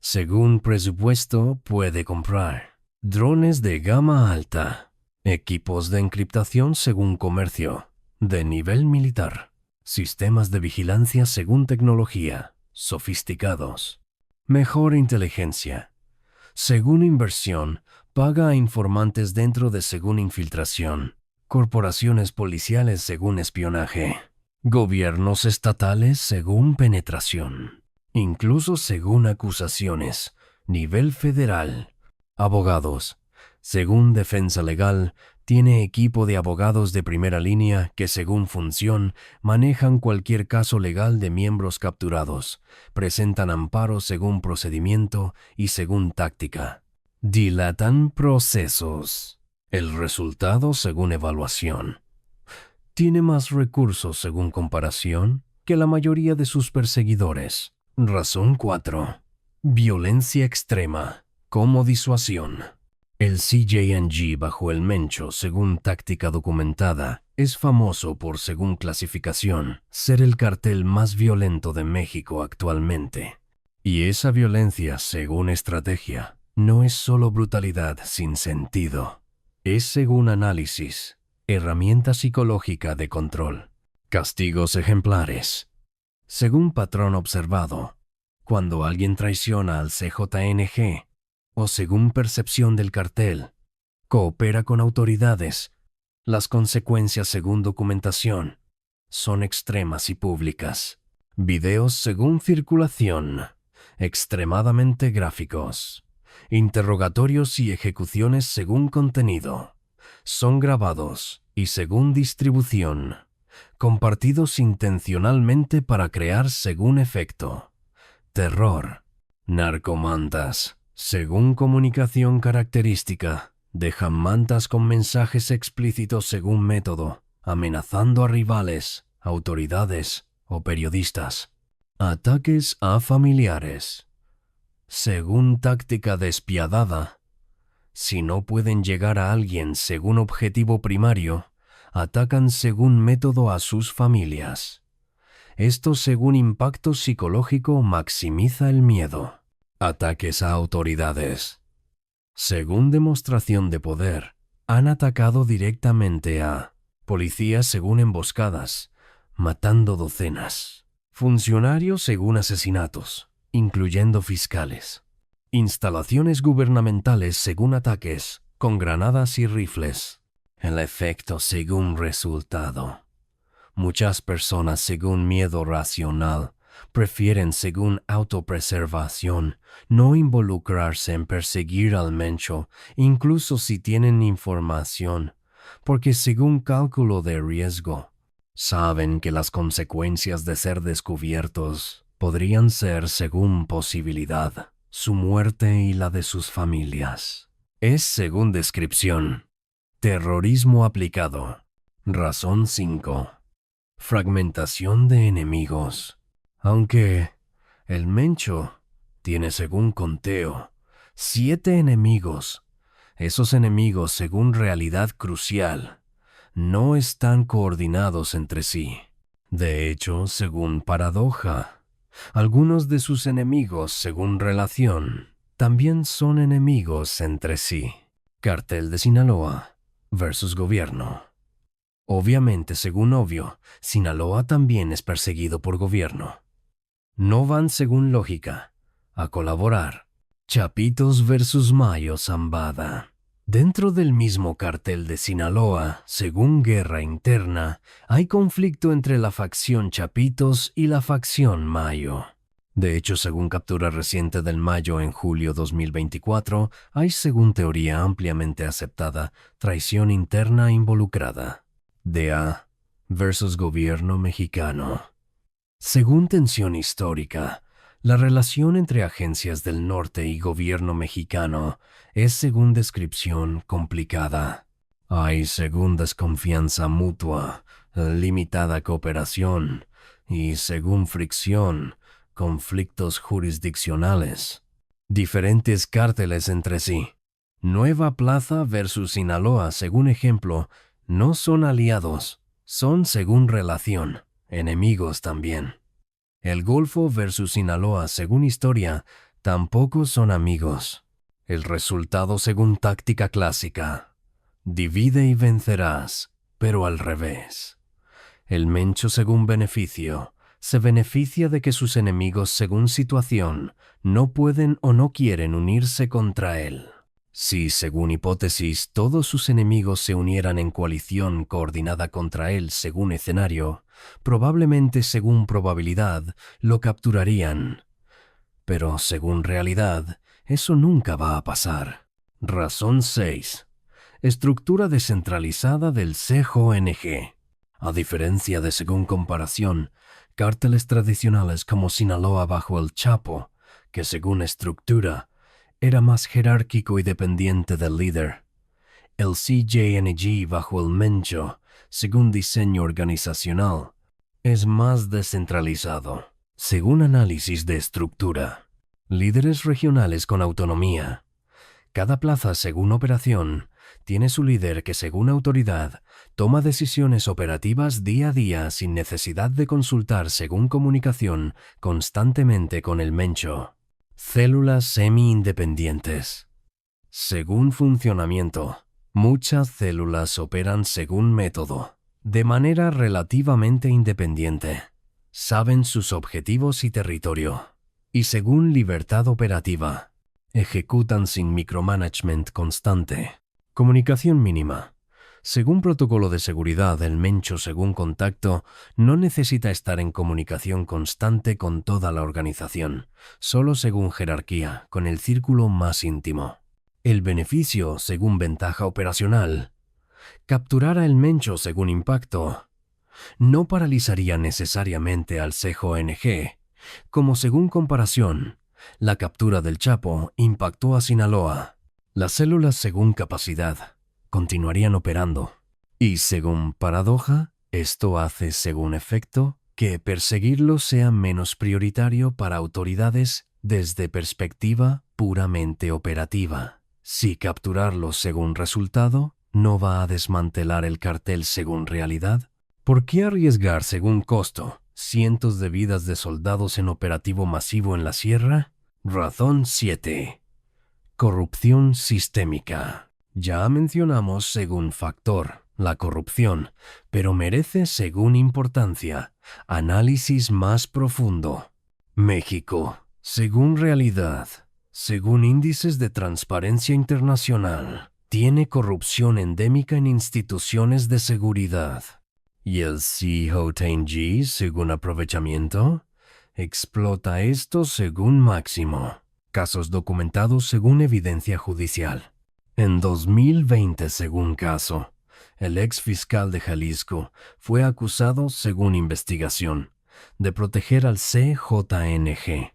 Speaker 1: Según presupuesto, puede comprar drones de gama alta. Equipos de encriptación según comercio, de nivel militar. Sistemas de vigilancia según tecnología, sofisticados. Mejor inteligencia. Según inversión, paga a informantes dentro de según infiltración. Corporaciones policiales según espionaje. Gobiernos estatales según penetración. Incluso según acusaciones. Nivel federal. Abogados, Según Defensa Legal, tiene equipo de abogados de primera línea que, según función, manejan cualquier caso legal de miembros capturados, presentan amparos según procedimiento y según táctica. Dilatan procesos. El resultado según evaluación. Tiene más recursos según comparación que la mayoría de sus perseguidores. Razón 4. Violencia extrema como disuasión. El CJNG bajo el Mencho, según táctica documentada, es famoso por, según clasificación, ser el cartel más violento de México actualmente. Y esa violencia, según estrategia, no es solo brutalidad sin sentido. Es, según análisis, herramienta psicológica de control. Castigos ejemplares. Según patrón observado, cuando alguien traiciona al CJNG, o según percepción del cartel, coopera con autoridades, las consecuencias según documentación son extremas y públicas. Videos según circulación, extremadamente gráficos. Interrogatorios y ejecuciones según contenido. Son grabados y según distribución, compartidos intencionalmente para crear según efecto. Terror. Narcomantas. Según comunicación característica, dejan mantas con mensajes explícitos según método, amenazando a rivales, autoridades o periodistas. Ataques a familiares. Según táctica despiadada, si no pueden llegar a alguien según objetivo primario, atacan según método a sus familias. Esto, según impacto psicológico, maximiza el miedo. Ataques a autoridades. Según demostración de poder, han atacado directamente a policías según emboscadas, matando docenas. Funcionarios según asesinatos, incluyendo fiscales. Instalaciones gubernamentales según ataques, con granadas y rifles. El efecto según resultado. Muchas personas según miedo racional prefieren según autopreservación no involucrarse en perseguir al Mencho, incluso si tienen información, porque según cálculo de riesgo, saben que las consecuencias de ser descubiertos podrían ser, según posibilidad, su muerte y la de sus familias. Es, según descripción, terrorismo aplicado. Razón 5. Fragmentación de enemigos. Aunque el Mencho tiene, según conteo, 7 enemigos, esos enemigos, según realidad crucial, no están coordinados entre sí. De hecho, según paradoja, algunos de sus enemigos, según relación, también son enemigos entre sí. Cartel de Sinaloa versus gobierno. Obviamente, según obvio, Sinaloa también es perseguido por gobierno. No van según lógica a colaborar. Chapitos versus Mayo Zambada. Dentro del mismo cartel de Sinaloa, según guerra interna, hay conflicto entre la facción Chapitos y la facción Mayo. De hecho, según captura reciente del Mayo en julio 2024, hay, según teoría ampliamente aceptada, traición interna involucrada. DEA versus gobierno mexicano. Según tensión histórica, la relación entre agencias del norte y gobierno mexicano es, según descripción, complicada. Hay, según desconfianza mutua, limitada cooperación y, según fricción, conflictos jurisdiccionales. Diferentes cárteles entre sí. Nueva Plaza versus Sinaloa, según ejemplo, no son aliados, son, según relación, enemigos también. El Golfo versus Sinaloa, según historia, tampoco son amigos. El resultado, según táctica clásica, divide y vencerás, pero al revés. El Mencho, según beneficio, se beneficia de que sus enemigos, según situación, no pueden o no quieren unirse contra él. Si, según hipótesis, todos sus enemigos se unieran en coalición coordinada contra él según escenario, probablemente, según probabilidad, lo capturarían. Pero, según realidad, eso nunca va a pasar. Razón 6. Estructura descentralizada del CJNG. A diferencia de según comparación, cárteles tradicionales como Sinaloa bajo el Chapo, que según estructura, era más jerárquico y dependiente del líder. El CJNG bajo el Mencho, según diseño organizacional, es más descentralizado. Según análisis de estructura, líderes regionales con autonomía. Cada plaza, según operación, tiene su líder que, según autoridad, toma decisiones operativas día a día sin necesidad de consultar según comunicación constantemente con el Mencho. Células semi-independientes. Según funcionamiento, muchas células operan según método, de manera relativamente independiente. Saben sus objetivos y territorio, y según libertad operativa, ejecutan sin micromanagement constante. Comunicación mínima. Según protocolo de seguridad, el Mencho, según contacto, no necesita estar en comunicación constante con toda la organización, solo según jerarquía, con el círculo más íntimo. El beneficio, según ventaja operacional. Capturar a el Mencho según impacto. No paralizaría necesariamente al CJNG, como según comparación, la captura del Chapo impactó a Sinaloa. Las células según capacidad continuarían operando. Y según paradoja, esto hace según efecto que perseguirlo sea menos prioritario para autoridades desde perspectiva puramente operativa. Si capturarlo según resultado no va a desmantelar el cartel según realidad, ¿por qué arriesgar según costo cientos de vidas de soldados en operativo masivo en la sierra? Razón 7. Corrupción sistémica. Ya mencionamos según factor la corrupción, pero merece según importancia análisis más profundo. México, según realidad, según índices de transparencia internacional, tiene corrupción endémica en instituciones de seguridad. ¿Y el CJNG, según aprovechamiento? Explota esto según máximo. Casos documentados según evidencia judicial. En 2020, según caso, el ex fiscal de Jalisco fue acusado, según investigación, de proteger al CJNG.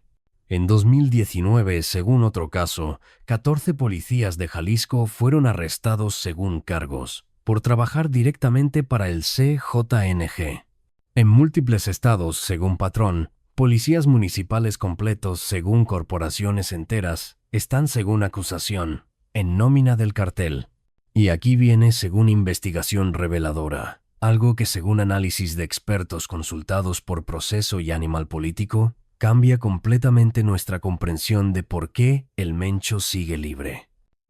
Speaker 1: En 2019, según otro caso, 14 policías de Jalisco fueron arrestados según cargos por trabajar directamente para el CJNG. En múltiples estados, según patrón, policías municipales completos, según corporaciones enteras, están según acusación, en nómina del cartel. Y aquí viene según investigación reveladora, algo que según análisis de expertos consultados por Proceso y Animal Político, cambia completamente nuestra comprensión de por qué el Mencho sigue libre.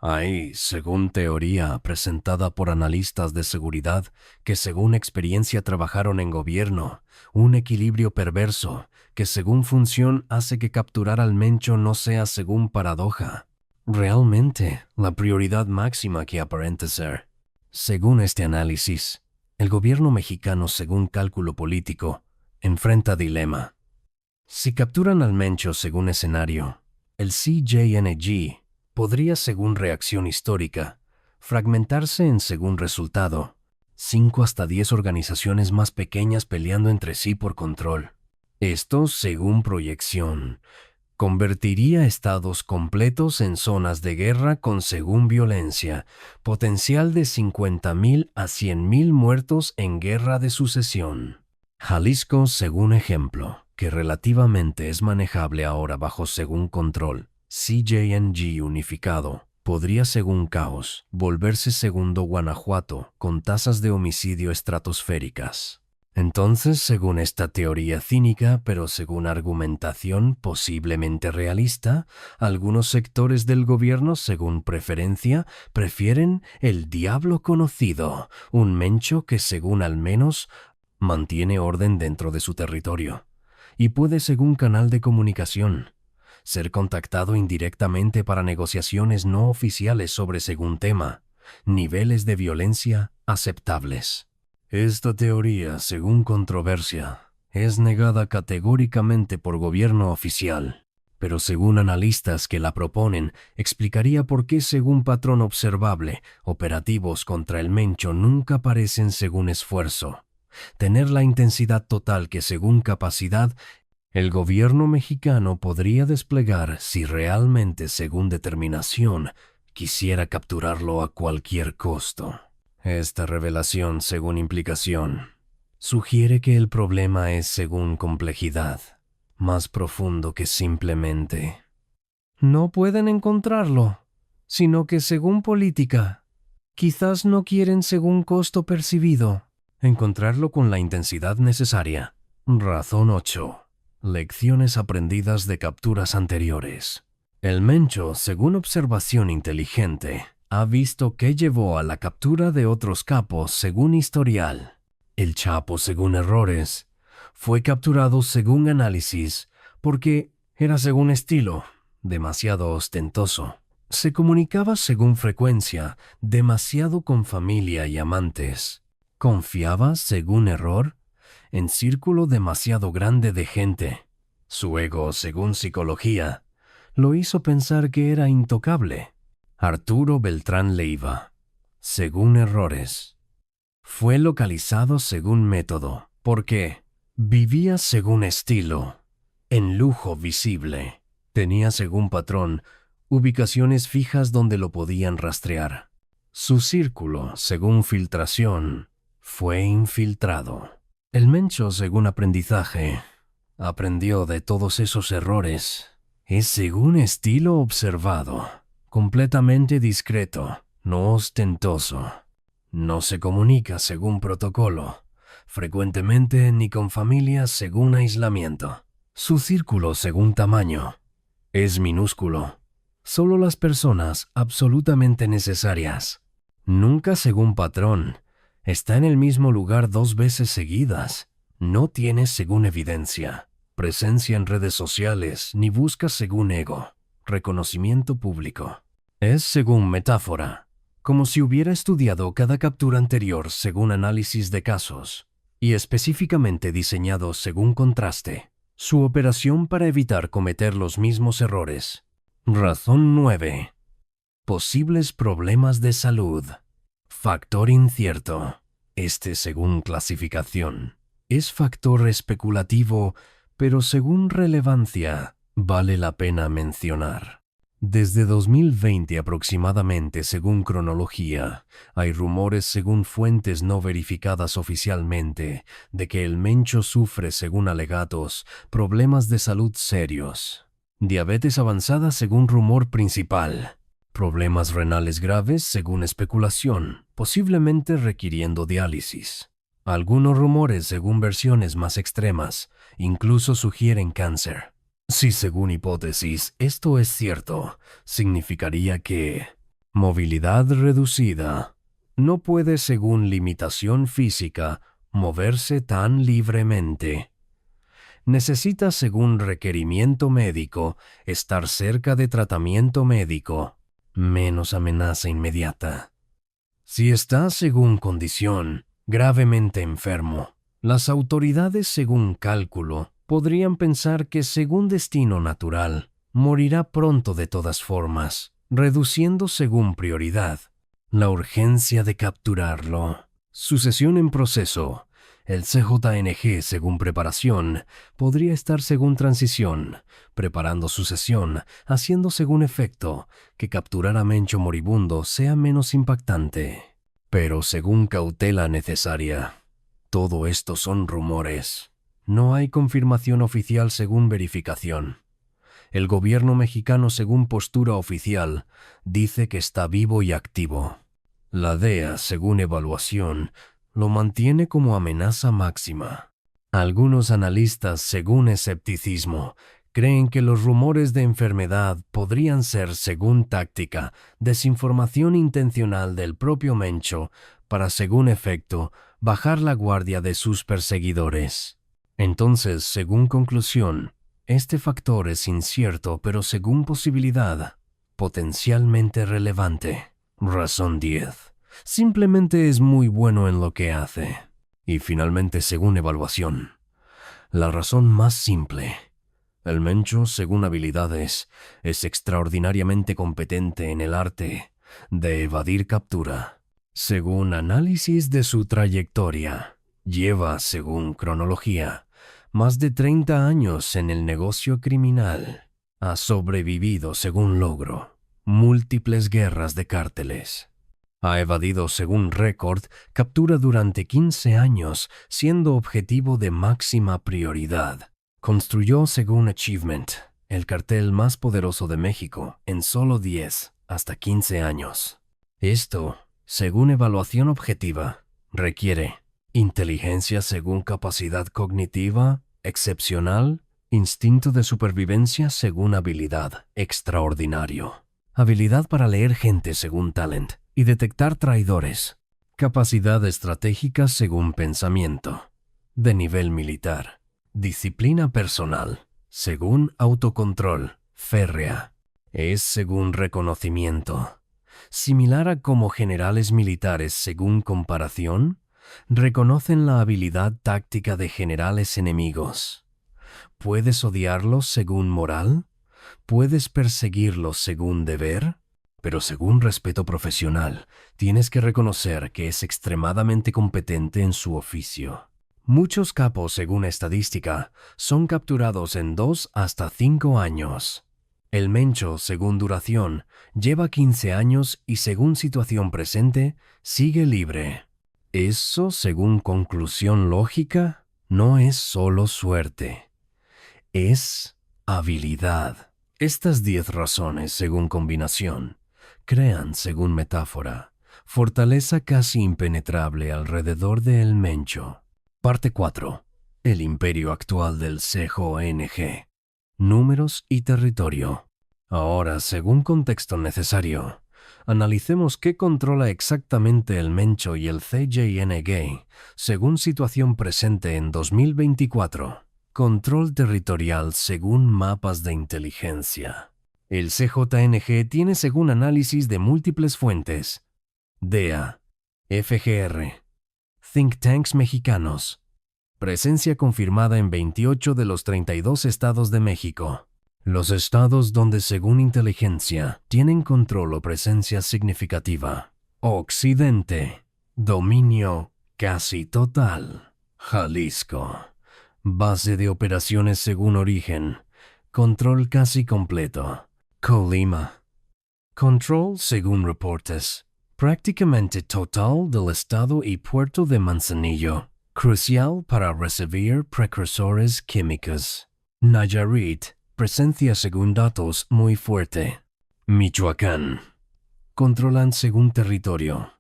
Speaker 1: Hay, según teoría presentada por analistas de seguridad que según experiencia trabajaron en gobierno, un equilibrio perverso que según función hace que capturar al Mencho no sea según paradoja, realmente la prioridad máxima que aparenta ser. Según este análisis, el gobierno mexicano, según cálculo político, enfrenta dilema. Si capturan al Mencho según escenario, el CJNG podría, según reacción histórica, fragmentarse en según resultado, 5 hasta 10 organizaciones más pequeñas peleando entre sí por control. Esto, según proyección, convertiría estados completos en zonas de guerra con según violencia, potencial de 50,000 a 100,000 muertos en guerra de sucesión. Jalisco, según ejemplo, que relativamente es manejable ahora bajo según control, CJNG unificado, podría según caos volverse segundo Guanajuato con tasas de homicidio estratosféricas. Entonces, según esta teoría cínica, pero según argumentación posiblemente realista, algunos sectores del gobierno, según preferencia, prefieren el diablo conocido, un Mencho que según al menos mantiene orden dentro de su territorio, y puede según canal de comunicación ser contactado indirectamente para negociaciones no oficiales sobre según tema, niveles de violencia aceptables. Esta teoría, según controversia, es negada categóricamente por gobierno oficial. pero según analistas que la proponen, explicaría por qué según patrón observable, operativos contra el Mencho nunca parecen según esfuerzo. Tener la intensidad total que según capacidad el gobierno mexicano podría desplegar si realmente según determinación quisiera capturarlo a cualquier costo. Esta revelación según implicación sugiere que el problema es según complejidad, más profundo que simplemente no pueden encontrarlo, sino que según política, quizás no quieren según costo percibido, encontrarlo con la intensidad necesaria. Razón 8. Lecciones aprendidas de capturas anteriores. El Mencho, según observación inteligente, ha visto qué llevó a la captura de otros capos según historial. El Chapo, según errores, fue capturado según análisis porque era según estilo, demasiado ostentoso. Se comunicaba según frecuencia, demasiado con familia y amantes. Confiaba según error en círculo demasiado grande de gente. Su ego, según psicología, lo hizo pensar que era intocable. Arturo Beltrán Leiva, según errores, fue localizado según método, porque vivía según estilo, en lujo visible. Tenía según patrón ubicaciones fijas donde lo podían rastrear. Su círculo, según filtración, fue infiltrado. El Mencho, según aprendizaje, aprendió de todos esos errores. Es según estilo observado, completamente discreto, no ostentoso. No se comunica según protocolo, frecuentemente ni con familias según aislamiento. Su círculo según tamaño es minúsculo. Solo las personas absolutamente necesarias. Nunca según patrón. Está en el mismo lugar 2 veces seguidas. No tiene según evidencia, presencia en redes sociales, ni busca según ego, reconocimiento público. Es según metáfora, como si hubiera estudiado cada captura anterior según análisis de casos, y específicamente diseñado según contraste, su operación para evitar cometer los mismos errores. Razón 9. Posibles problemas de salud. Factor incierto. Este, según clasificación, es factor especulativo, pero según relevancia, vale la pena mencionar. Desde 2020 aproximadamente, según cronología, hay rumores según fuentes no verificadas oficialmente de que el Mencho sufre, según alegatos, problemas de salud serios. Diabetes avanzada según rumor principal. Problemas renales graves según especulación, posiblemente requiriendo diálisis. Algunos rumores según versiones más extremas incluso sugieren cáncer. Si según hipótesis esto es cierto, significaría que movilidad reducida. No puede según limitación física moverse tan libremente. Necesita según requerimiento médico estar cerca de tratamiento médico. Menos amenaza inmediata. Si está según condición gravemente enfermo, las autoridades según cálculo podrían pensar que según destino natural morirá pronto de todas formas, reduciendo según prioridad la urgencia de capturarlo. Sucesión en proceso. El CJNG según preparación podría estar según transición, preparando sucesión, haciendo según efecto que capturar a Mencho moribundo sea menos impactante. Pero según cautela necesaria. Todo esto son rumores. No hay confirmación oficial según verificación. El gobierno mexicano según postura oficial dice que está vivo y activo. La DEA según evaluación lo mantiene como amenaza máxima. Algunos analistas, según escepticismo, creen que los rumores de enfermedad podrían ser, según táctica, desinformación intencional del propio Mencho para, según efecto, bajar la guardia de sus perseguidores. Entonces, según conclusión, este factor es incierto, pero según posibilidad, potencialmente relevante. Razón 10. Simplemente es muy bueno en lo que hace. Y finalmente, según evaluación, la razón más simple. El Mencho, según habilidades, es extraordinariamente competente en el arte de evadir captura. Según análisis de su trayectoria, lleva, según cronología, más de 30 años en el negocio criminal. Ha sobrevivido, según logro, múltiples guerras de cárteles. Ha evadido, según récord, captura durante 15 años, siendo objetivo de máxima prioridad. Construyó, según Achievement, el cartel más poderoso de México en solo 10 hasta 15 años. Esto, según evaluación objetiva, requiere inteligencia según capacidad cognitiva excepcional, instinto de supervivencia según habilidad extraordinario, habilidad para leer gente según talent y detectar traidores, capacidad estratégica según pensamiento, de nivel militar, disciplina personal, según autocontrol, férrea, es según reconocimiento, similar a como generales militares según comparación, reconocen la habilidad táctica de generales enemigos. ¿Puedes odiarlos según moral? ¿Puedes perseguirlos según deber? Pero según respeto profesional, tienes que reconocer que es extremadamente competente en su oficio. Muchos capos, según estadística, son capturados en 2 hasta 5 años. El Mencho, según duración, lleva 15 años y según situación presente, sigue libre. Eso, según conclusión lógica, no es solo suerte. Es habilidad. Estas 10 razones, según combinación, crean, según metáfora, fortaleza casi impenetrable alrededor de El Mencho. Parte 4. El imperio actual del CJNG. Números y territorio. Ahora, según contexto necesario, analicemos qué controla exactamente el Mencho y el CJNG según situación presente en 2024. Control territorial según mapas de inteligencia. El CJNG tiene según análisis de múltiples fuentes: DEA, FGR, think tanks mexicanos. Presencia confirmada en 28 de los 32 estados de México. Los estados donde, según inteligencia, tienen control o presencia significativa. Occidente. Dominio casi total. Jalisco. Base de operaciones según origen. Control casi completo. Colima. Control según reportes. Prácticamente total del estado y puerto de Manzanillo. Crucial para recibir precursores químicos. Nayarit. Presencia según datos muy fuerte. Michoacán. Controlan según territorio.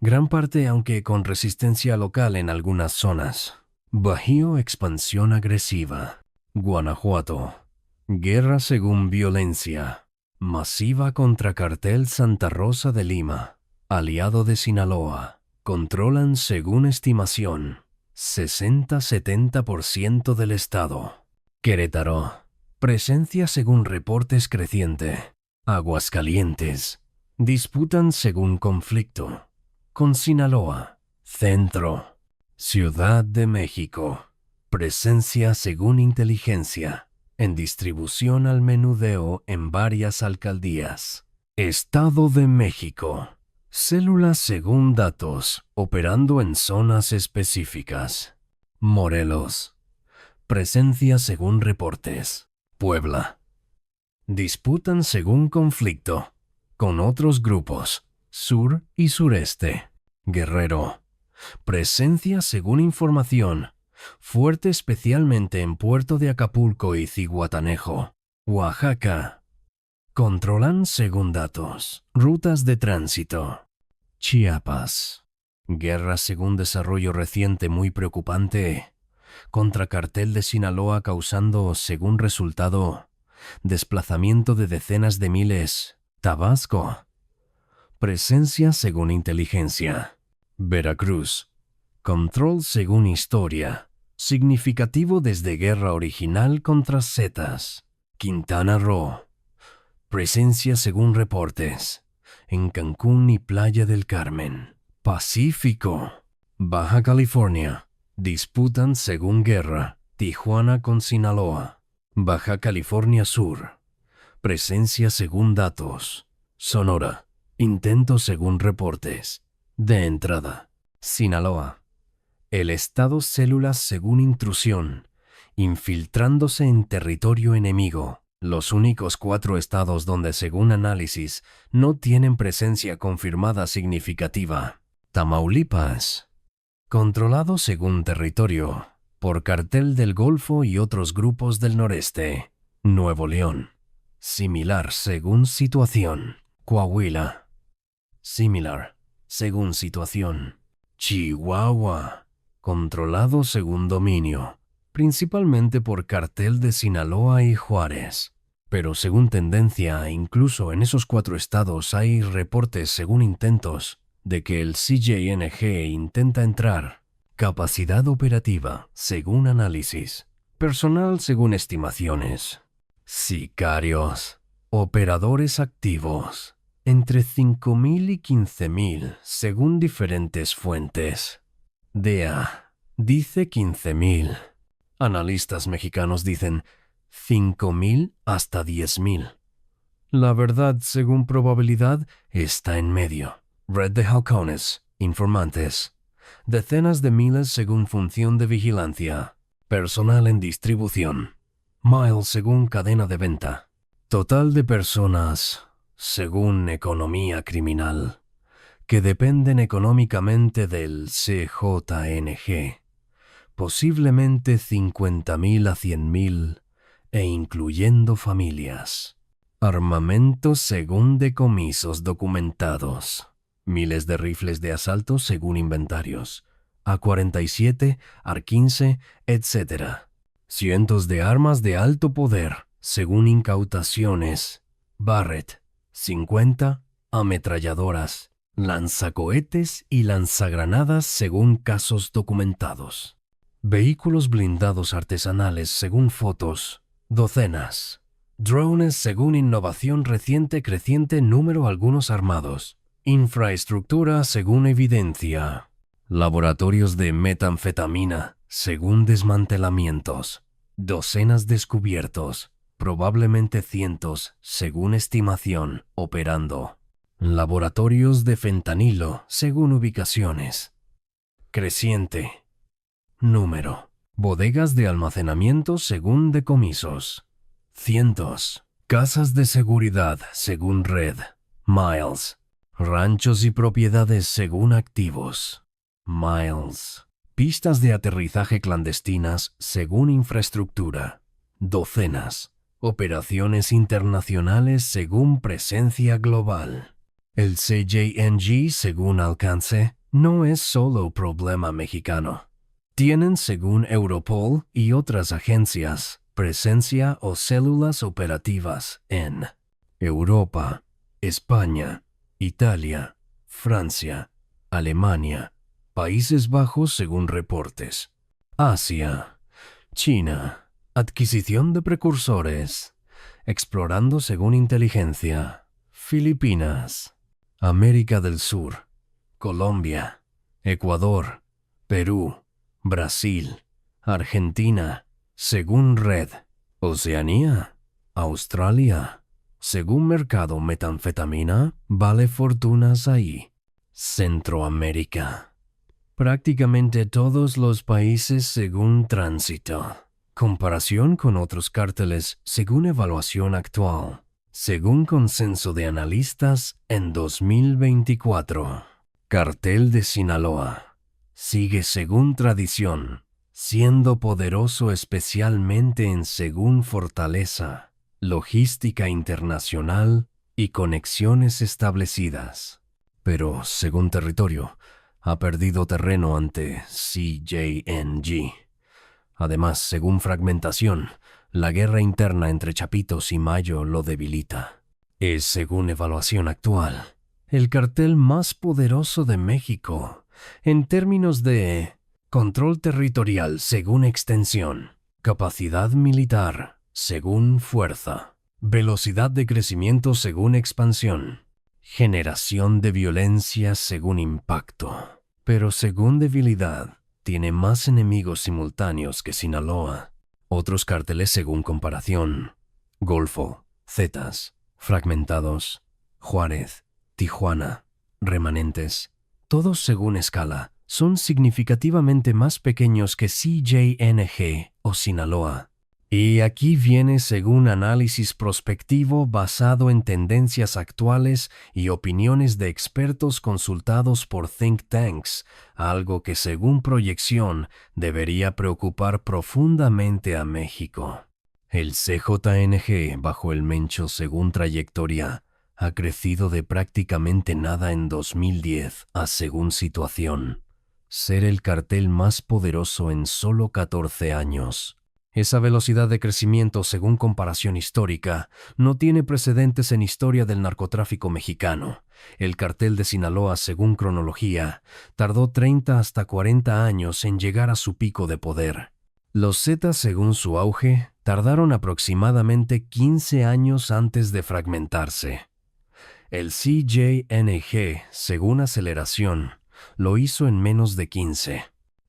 Speaker 1: Gran parte, aunque con resistencia local en algunas zonas. Bajío, expansión agresiva. Guanajuato. Guerra según violencia. Masiva contra cartel Santa Rosa de Lima. Aliado de Sinaloa. Controlan según estimación 60-70% del estado. Querétaro. Presencia según reportes creciente. Aguascalientes. Disputan según conflicto. Con Sinaloa. Centro. Ciudad de México. Presencia según inteligencia. En distribución al menudeo en varias alcaldías. Estado de México. Células según datos, operando en zonas específicas. Morelos. Presencia según reportes. Puebla. Disputan según conflicto. Con otros grupos. Sur y sureste. Guerrero. Presencia según información. Fuerte especialmente en Puerto de Acapulco y Zihuatanejo. Oaxaca. Controlan según datos. Rutas de tránsito. Chiapas. Guerra según desarrollo reciente muy preocupante. Contra cartel de Sinaloa causando, según resultado, desplazamiento de decenas de miles. Tabasco. Presencia según inteligencia. Veracruz. Control según historia. Significativo desde guerra original contra Zetas. Quintana Roo. Presencia según reportes. En Cancún y Playa del Carmen. Pacífico. Baja California. Disputan según guerra. Tijuana con Sinaloa. Baja California Sur. Presencia según datos. Sonora. Intento según reportes. De entrada. Sinaloa. El estado células según intrusión, infiltrándose en territorio enemigo. Los únicos 4 estados donde, según análisis, no tienen presencia confirmada significativa. Tamaulipas. Controlado según territorio, por Cartel del Golfo y otros grupos del noreste. Nuevo León. Similar según situación. Coahuila. Similar según situación. Chihuahua. Controlado según dominio, principalmente por Cartel de Sinaloa y Juárez. Pero según tendencia, incluso en esos 4 estados hay reportes según intentos de que el CJNG intenta entrar. Capacidad operativa según análisis. Personal según estimaciones. Sicarios. Operadores activos. Entre 5,000 y 15,000 según diferentes fuentes. DEA dice 15,000. Analistas mexicanos dicen 5,000 hasta 10,000. La verdad, según probabilidad, está en medio. Red de halcones, informantes. Decenas de miles según función de vigilancia. Personal en distribución. Miles según cadena de venta. Total de personas según economía criminal, que dependen económicamente del CJNG, posiblemente 50,000 a 100,000, e incluyendo familias. Armamento según decomisos documentados. Miles de rifles de asalto según inventarios. A-47, AR-15, etc. Cientos de armas de alto poder según incautaciones. Barrett, 50 ametralladoras, lanzacohetes y lanzagranadas según casos documentados. Vehículos blindados artesanales según fotos, docenas. Drones según innovación reciente creciente número algunos armados. Infraestructura según evidencia. Laboratorios de metanfetamina según desmantelamientos. Docenas descubiertos, probablemente cientos según estimación, operando. Laboratorios de fentanilo según ubicaciones. Creciente. Número. Bodegas de almacenamiento según decomisos. Cientos. Casas de seguridad según red. Miles. Ranchos y propiedades según activos. Miles. Pistas de aterrizaje clandestinas según infraestructura. Docenas. Operaciones internacionales según presencia global. El CJNG según alcance no es solo problema mexicano. Tienen según Europol y otras agencias presencia o células operativas en Europa, España, Italia, Francia, Alemania, Países Bajos según reportes, Asia, China, adquisición de precursores, explorando según inteligencia, Filipinas, América del Sur, Colombia, Ecuador, Perú, Brasil, Argentina, según red, Oceanía, Australia, según mercado metanfetamina, vale fortunas ahí, Centroamérica. Prácticamente todos los países según tránsito. Comparación con otros cárteles según evaluación actual. Según consenso de analistas en 2024. Cartel de Sinaloa. Sigue según tradición, siendo poderoso especialmente en según fortaleza, logística internacional y conexiones establecidas. Pero, según territorio, ha perdido terreno ante CJNG. Además, según fragmentación, la guerra interna entre Chapitos y Mayo lo debilita. Es, según evaluación actual, el cartel más poderoso de México en términos de control territorial según extensión, capacidad militar según fuerza, velocidad de crecimiento según expansión, generación de violencia según impacto. Pero según debilidad, tiene más enemigos simultáneos que Sinaloa. Otros cárteles según comparación: Golfo, Zetas, Fragmentados, Juárez, Tijuana, Remanentes. Todos según escala son significativamente más pequeños que CJNG o Sinaloa. Y aquí viene según análisis prospectivo basado en tendencias actuales y opiniones de expertos consultados por think tanks, algo que según proyección debería preocupar profundamente a México. El CJNG bajo el Mencho según trayectoria ha crecido de prácticamente nada en 2010 a según situación ser el cartel más poderoso en solo 14 años. Esa velocidad de crecimiento, según comparación histórica, no tiene precedentes en historia del narcotráfico mexicano. El cartel de Sinaloa, según cronología, tardó 30 hasta 40 años en llegar a su pico de poder. Los Zetas, según su auge, tardaron aproximadamente 15 años antes de fragmentarse. El CJNG, según aceleración, lo hizo en menos de 15.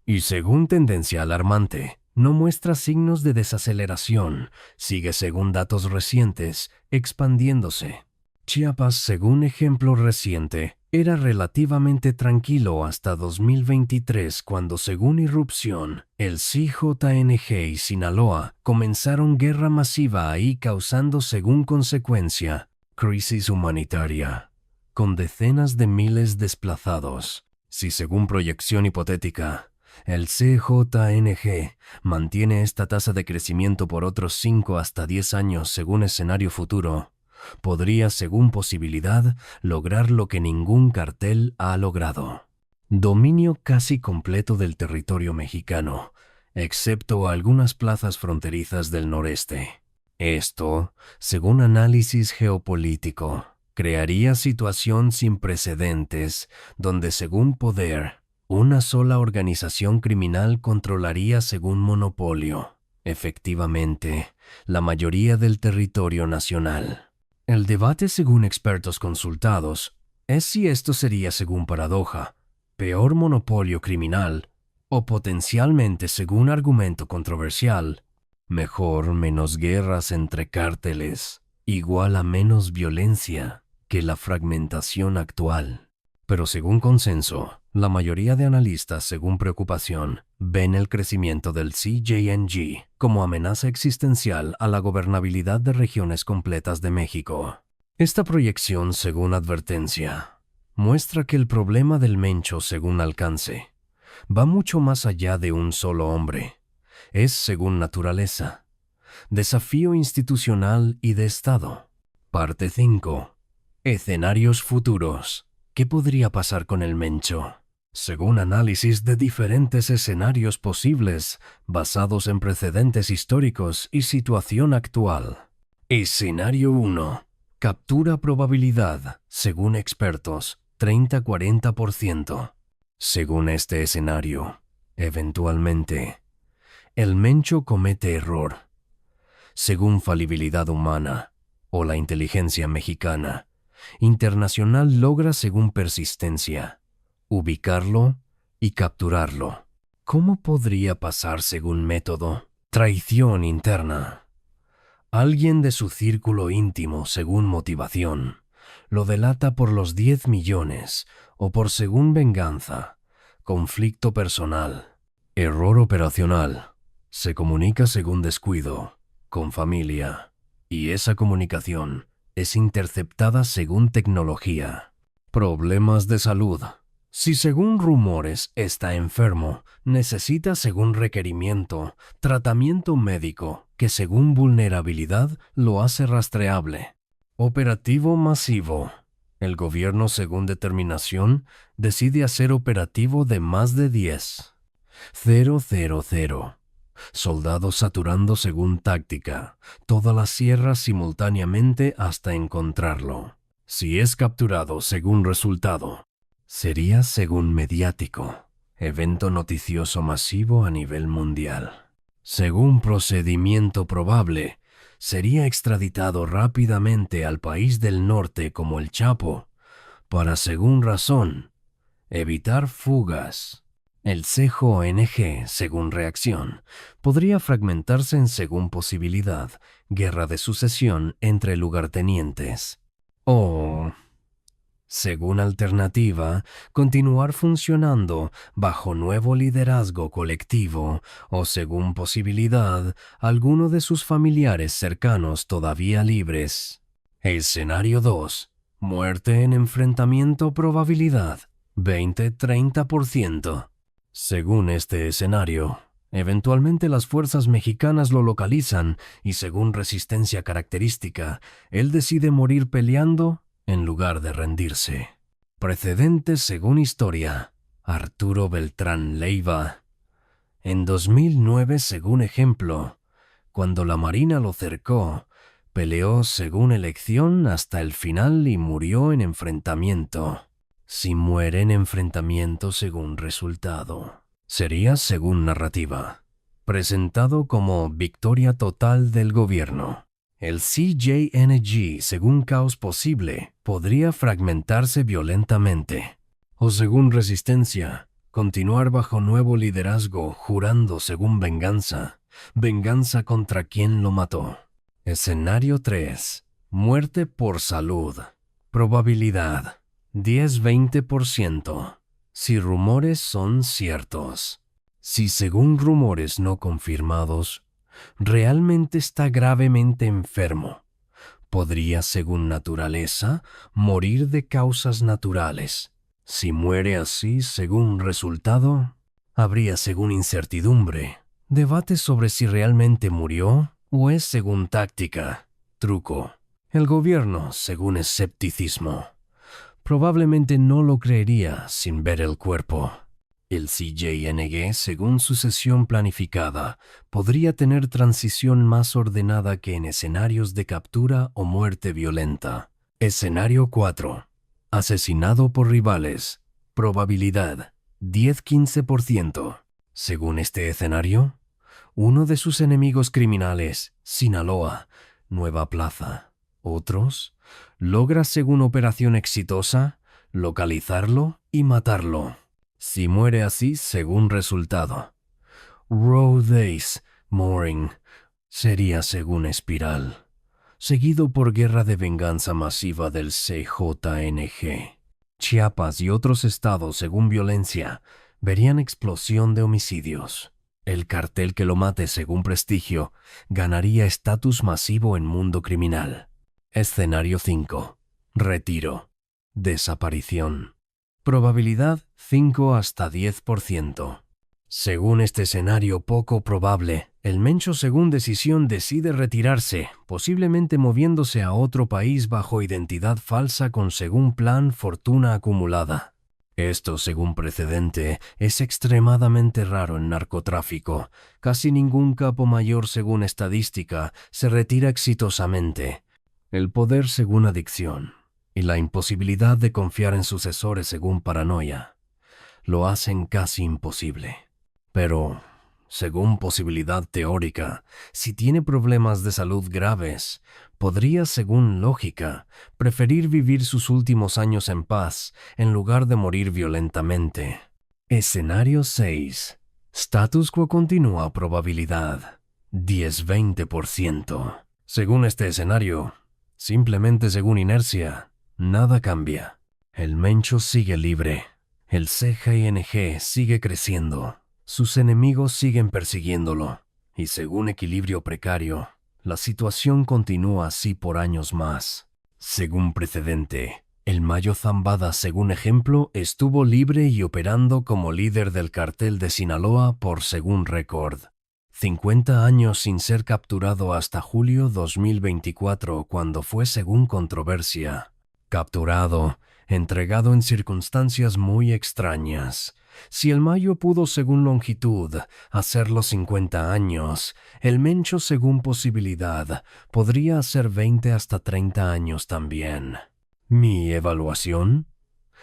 Speaker 1: Y según tendencia alarmante, no muestra signos de desaceleración, sigue según datos recientes, expandiéndose. Chiapas, según ejemplo reciente, era relativamente tranquilo hasta 2023 cuando según irrupción, el CJNG y Sinaloa comenzaron guerra masiva ahí causando según consecuencia crisis humanitaria, con decenas de miles desplazados. Si según proyección hipotética, el CJNG mantiene esta tasa de crecimiento por otros 5 hasta 10 años según escenario futuro, podría, según posibilidad, lograr lo que ningún cartel ha logrado: dominio casi completo del territorio mexicano, excepto algunas plazas fronterizas del noreste. Esto, según análisis geopolítico, crearía situación sin precedentes, donde según poder, una sola organización criminal controlaría según monopolio, efectivamente, la mayoría del territorio nacional. El debate según expertos consultados es si esto sería según paradoja, peor monopolio criminal, o potencialmente según argumento controversial, mejor menos guerras entre cárteles, igual a menos violencia que la fragmentación actual. Pero según consenso, la mayoría de analistas, según preocupación, ven el crecimiento del CJNG como amenaza existencial a la gobernabilidad de regiones completas de México. Esta proyección, según advertencia, muestra que el problema del Mencho, según alcance, va mucho más allá de un solo hombre. Es según naturaleza. Desafío institucional y de Estado. Parte 5. Escenarios futuros. ¿Qué podría pasar con el Mencho? Según análisis de diferentes escenarios posibles, basados en precedentes históricos y situación actual. Escenario 1. Captura probabilidad, según expertos, 30-40%. Según este escenario, eventualmente, el Mencho comete error. Según falibilidad humana, o la inteligencia mexicana, internacional logra según persistencia, ubicarlo y capturarlo. ¿Cómo podría pasar según método? Traición interna. Alguien de su círculo íntimo según motivación, lo delata por los 10 millones o por según venganza, conflicto personal, error operacional. Se comunica según descuido, con familia, y esa comunicación es interceptada según tecnología. Problemas de salud. Si según rumores está enfermo, necesita según requerimiento tratamiento médico que según vulnerabilidad lo hace rastreable. Operativo masivo. El gobierno según determinación decide hacer operativo de más de 10. 000. Soldados saturando según táctica, toda la sierra simultáneamente hasta encontrarlo. Si es capturado según resultado, sería según mediático, evento noticioso masivo a nivel mundial. Según procedimiento probable, sería extraditado rápidamente al país del norte como el Chapo, para según razón, evitar fugas. El CJNG, según reacción, podría fragmentarse en según posibilidad, guerra de sucesión entre lugartenientes. O, según alternativa, continuar funcionando bajo nuevo liderazgo colectivo o, según posibilidad, alguno de sus familiares cercanos todavía libres. Escenario 2. Muerte en enfrentamiento probabilidad 20-30%. Según este escenario, eventualmente las fuerzas mexicanas lo localizan y según resistencia característica, él decide morir peleando en lugar de rendirse. Precedentes según historia. Arturo Beltrán Leiva. En 2009, según ejemplo, cuando la Marina lo cercó, peleó según elección hasta el final y murió en enfrentamiento. Si muere en enfrentamiento según resultado, sería según narrativa, presentado como victoria total del gobierno. El CJNG, según caos posible, podría fragmentarse violentamente. O según resistencia, continuar bajo nuevo liderazgo, jurando según venganza, venganza contra quien lo mató. Escenario 3. Muerte por salud. Probabilidad 10-20%. Si rumores son ciertos. Si según rumores no confirmados, realmente está gravemente enfermo, podría, según naturaleza, morir de causas naturales. Si muere así, según resultado, habría, según incertidumbre, debate sobre si realmente murió o es según táctica, truco. El gobierno, según escepticismo, probablemente no lo creería sin ver el cuerpo. El CJNG, según sucesión planificada, podría tener transición más ordenada que en escenarios de captura o muerte violenta. Escenario 4. Asesinado por rivales. Probabilidad 10-15%. Según este escenario, uno de sus enemigos criminales, Sinaloa, Nueva Plaza, otros, logra, según operación exitosa, localizarlo y matarlo. Si muere así, según resultado, Row Days Mooring sería según espiral, seguido por guerra de venganza masiva del CJNG. Chiapas y otros estados, según violencia, verían explosión de homicidios. El cartel que lo mate, según prestigio, ganaría estatus masivo en mundo criminal. Escenario 5. Retiro. Desaparición. Probabilidad 5-10%. Según este escenario poco probable, el Mencho, según decisión, decide retirarse, posiblemente moviéndose a otro país bajo identidad falsa con, según plan, fortuna acumulada. Esto, según precedente, es extremadamente raro en narcotráfico. Casi ningún capo mayor, según estadística, se retira exitosamente. El poder, según adicción, y la imposibilidad de confiar en sucesores, según paranoia, lo hacen casi imposible. Pero, según posibilidad teórica, si tiene problemas de salud graves, podría, según lógica, preferir vivir sus últimos años en paz en lugar de morir violentamente. Escenario 6. Status quo continúa. Probabilidad 10-20%. Según este escenario, simplemente según inercia, nada cambia. El Mencho sigue libre. El CJNG sigue creciendo. Sus enemigos siguen persiguiéndolo. Y según equilibrio precario, la situación continúa así por años más. Según precedente, el Mayo Zambada, según ejemplo, estuvo libre y operando como líder del cartel de Sinaloa por, según récord, 50 años sin ser capturado hasta julio 2024, cuando fue, según controversia, capturado, entregado en circunstancias muy extrañas. Si el Mayo pudo, según longitud, hacerlo 50 años, el Mencho, según posibilidad, podría hacer 20-30 años también. Mi evaluación,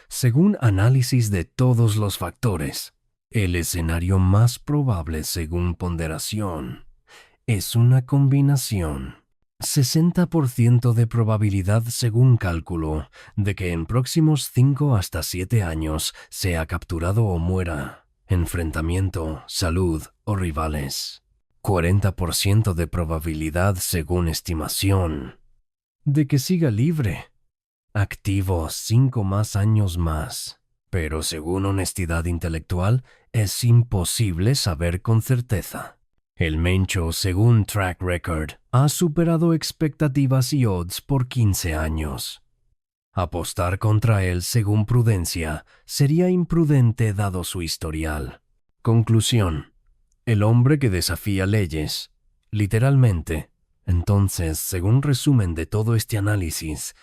Speaker 1: según análisis de todos los factores, el escenario más probable, según ponderación, es una combinación. 60% de probabilidad, según cálculo, de que en próximos 5-7 años sea capturado o muera. enfrentamiento, salud o rivales. 40% de probabilidad según estimación de que siga libre. Activo 5 más años más. Pero según honestidad intelectual, es imposible saber con certeza. El Mencho, según Track Record, ha superado expectativas y odds por 15 años. Apostar contra él, según prudencia, sería imprudente dado su historial. Conclusión. El hombre que desafía leyes, literalmente. Entonces, según resumen de todo este análisis,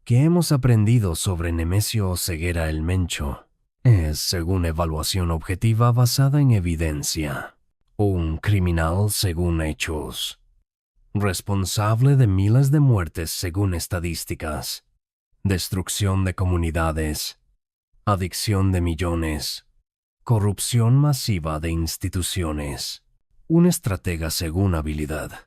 Speaker 1: ¿qué hemos aprendido sobre Nemesio Oseguera el Mencho? Es, según evaluación objetiva basada en evidencia, un criminal según hechos, responsable de miles de muertes según estadísticas, destrucción de comunidades, adicción de millones, corrupción masiva de instituciones, un estratega según habilidad,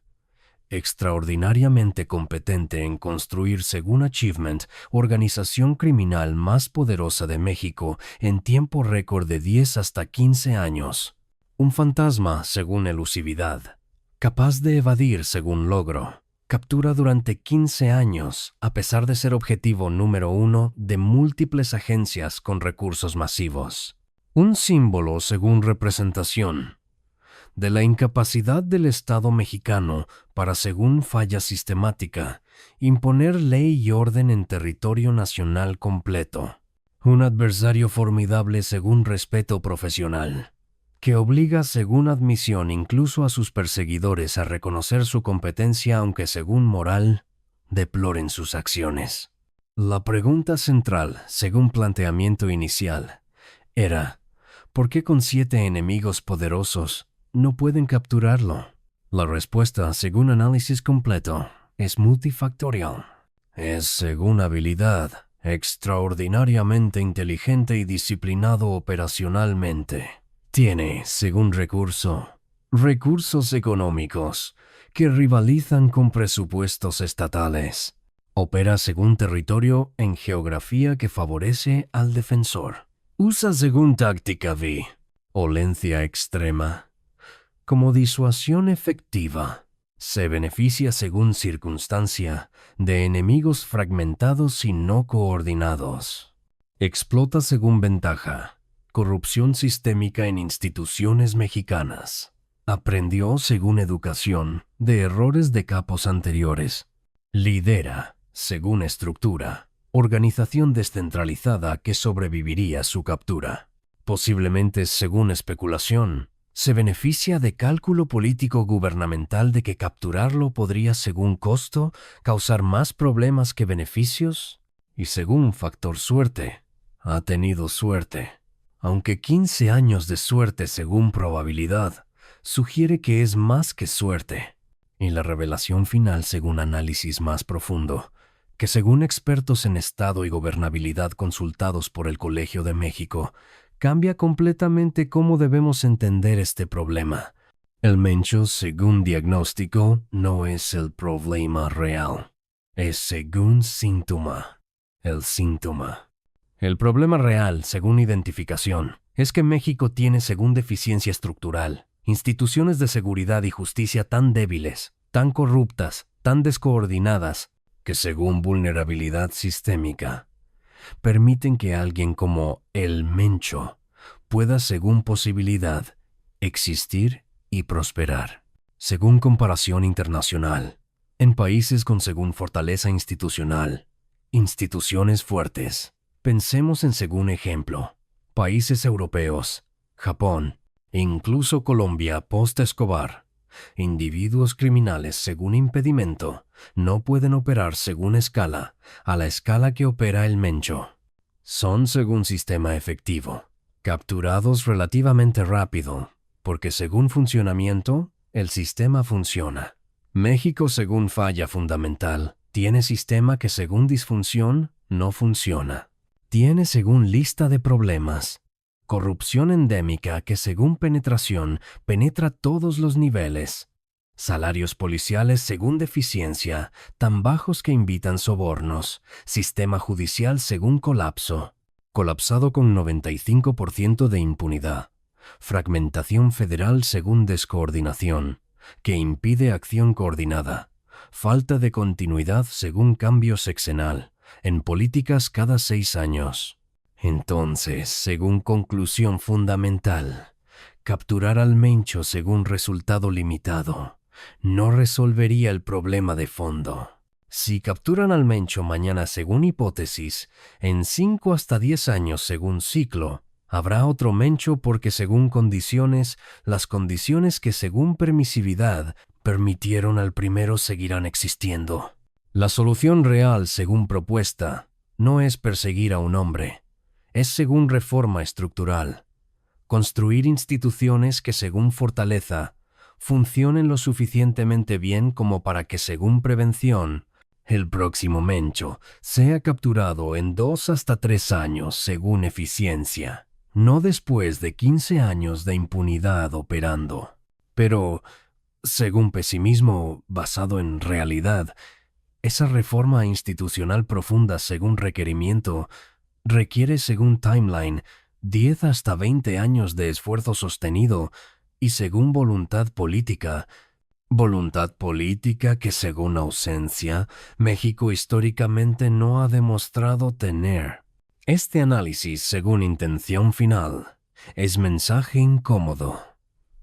Speaker 1: extraordinariamente competente en construir según Achievement, organización criminal más poderosa de México en tiempo récord de 10 hasta 15 años, un fantasma según elusividad, capaz de evadir según logro, captura durante 15 años a pesar de ser objetivo número 1 de múltiples agencias con recursos masivos. Un símbolo según representación de la incapacidad del Estado mexicano para, según falla sistemática, imponer ley y orden en territorio nacional completo. Un adversario formidable según respeto profesional, que obliga según admisión incluso a sus perseguidores a reconocer su competencia aunque según moral deploren sus acciones. La pregunta central, según planteamiento inicial, era ¿por qué con 7 enemigos poderosos no pueden capturarlo? La respuesta, según análisis completo, es multifactorial. Es, según habilidad, extraordinariamente inteligente y disciplinado operacionalmente. Tiene, según recursos económicos que rivalizan con presupuestos estatales. Opera según territorio en geografía que favorece al defensor. Usa según táctica violencia extrema, como disuasión efectiva. Se beneficia según circunstancia de enemigos fragmentados y no coordinados. Explota según ventaja. Corrupción sistémica en instituciones mexicanas. Aprendió según educación de errores de capos anteriores. Lidera según estructura. Organización descentralizada que sobreviviría a su captura. Posiblemente según especulación, se beneficia de cálculo político gubernamental de que capturarlo podría según costo causar más problemas que beneficios y según factor suerte. Ha tenido suerte, aunque 15 años de suerte según probabilidad sugiere que es más que suerte. Y la revelación final según análisis más profundo, que según expertos en Estado y gobernabilidad consultados por el Colegio de México, cambia completamente cómo debemos entender este problema. El Mencho, según diagnóstico, no es el problema real. Es según síntoma. El síntoma. El problema real, según identificación, es que México tiene, según deficiencia estructural, instituciones de seguridad y justicia tan débiles, tan corruptas, tan descoordinadas, que según vulnerabilidad sistémica, permiten que alguien como el Mencho pueda, según posibilidad, existir y prosperar. Según comparación internacional, en países con según fortaleza institucional, instituciones fuertes, pensemos en según ejemplo, países europeos, Japón, e incluso Colombia post-Escobar. Individuos criminales según impedimento no pueden operar según escala, a la escala que opera el Mencho. Son según sistema efectivo, capturados relativamente rápido, porque según funcionamiento, el sistema funciona. México según falla fundamental, tiene sistema que según disfunción no funciona. Tiene según lista de problemas. Corrupción endémica que según penetración penetra todos los niveles. Salarios policiales según deficiencia, tan bajos que invitan sobornos. Sistema judicial según colapso, colapsado con 95% de impunidad. fragmentación federal según descoordinación, que impide acción coordinada, falta de continuidad según cambio sexenal, en políticas cada 6 años. Entonces, según conclusión fundamental, capturar al Mencho según resultado limitado no resolvería el problema de fondo. Si capturan al Mencho mañana según hipótesis, en 5 hasta 10 años según ciclo, habrá otro Mencho porque según condiciones, las condiciones que según permisividad permitieron al primero seguirán existiendo. La solución real según propuesta no es perseguir a un hombre, es según reforma estructural. Construir instituciones que según fortaleza funcionen lo suficientemente bien como para que según prevención el próximo Mencho sea capturado en 2 hasta 3 años según eficiencia, no después de 15 años de impunidad operando. Pero, según pesimismo basado en realidad, esa reforma institucional profunda según requerimiento requiere según timeline 10 hasta 20 años de esfuerzo sostenido y según voluntad política que según ausencia México históricamente no ha demostrado tener. Este análisis según intención final es mensaje incómodo.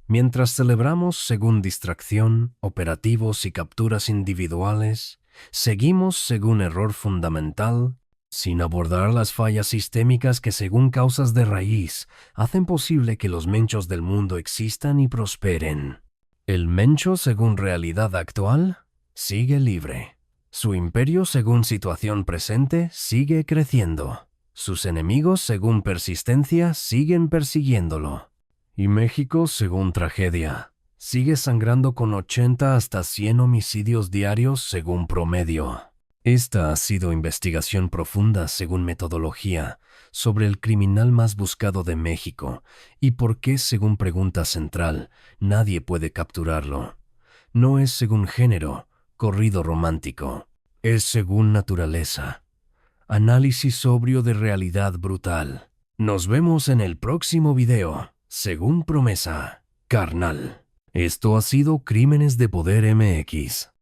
Speaker 1: Mientras celebramos según distracción, operativos y capturas individuales, seguimos según error fundamental, sin abordar las fallas sistémicas que según causas de raíz hacen posible que los menchos del mundo existan y prosperen. El Mencho según realidad actual sigue libre. Su imperio según situación presente sigue creciendo. Sus enemigos según persistencia siguen persiguiéndolo. Y México según tragedia sigue sangrando con 80 hasta 100 homicidios diarios según promedio. Esta ha sido investigación profunda según metodología sobre el criminal más buscado de México y por qué según pregunta central nadie puede capturarlo. No es según género, corrido romántico, es según naturaleza. Análisis sobrio de realidad brutal. Nos vemos en el próximo video, según promesa, carnal. Esto ha sido Crímenes de Poder MX.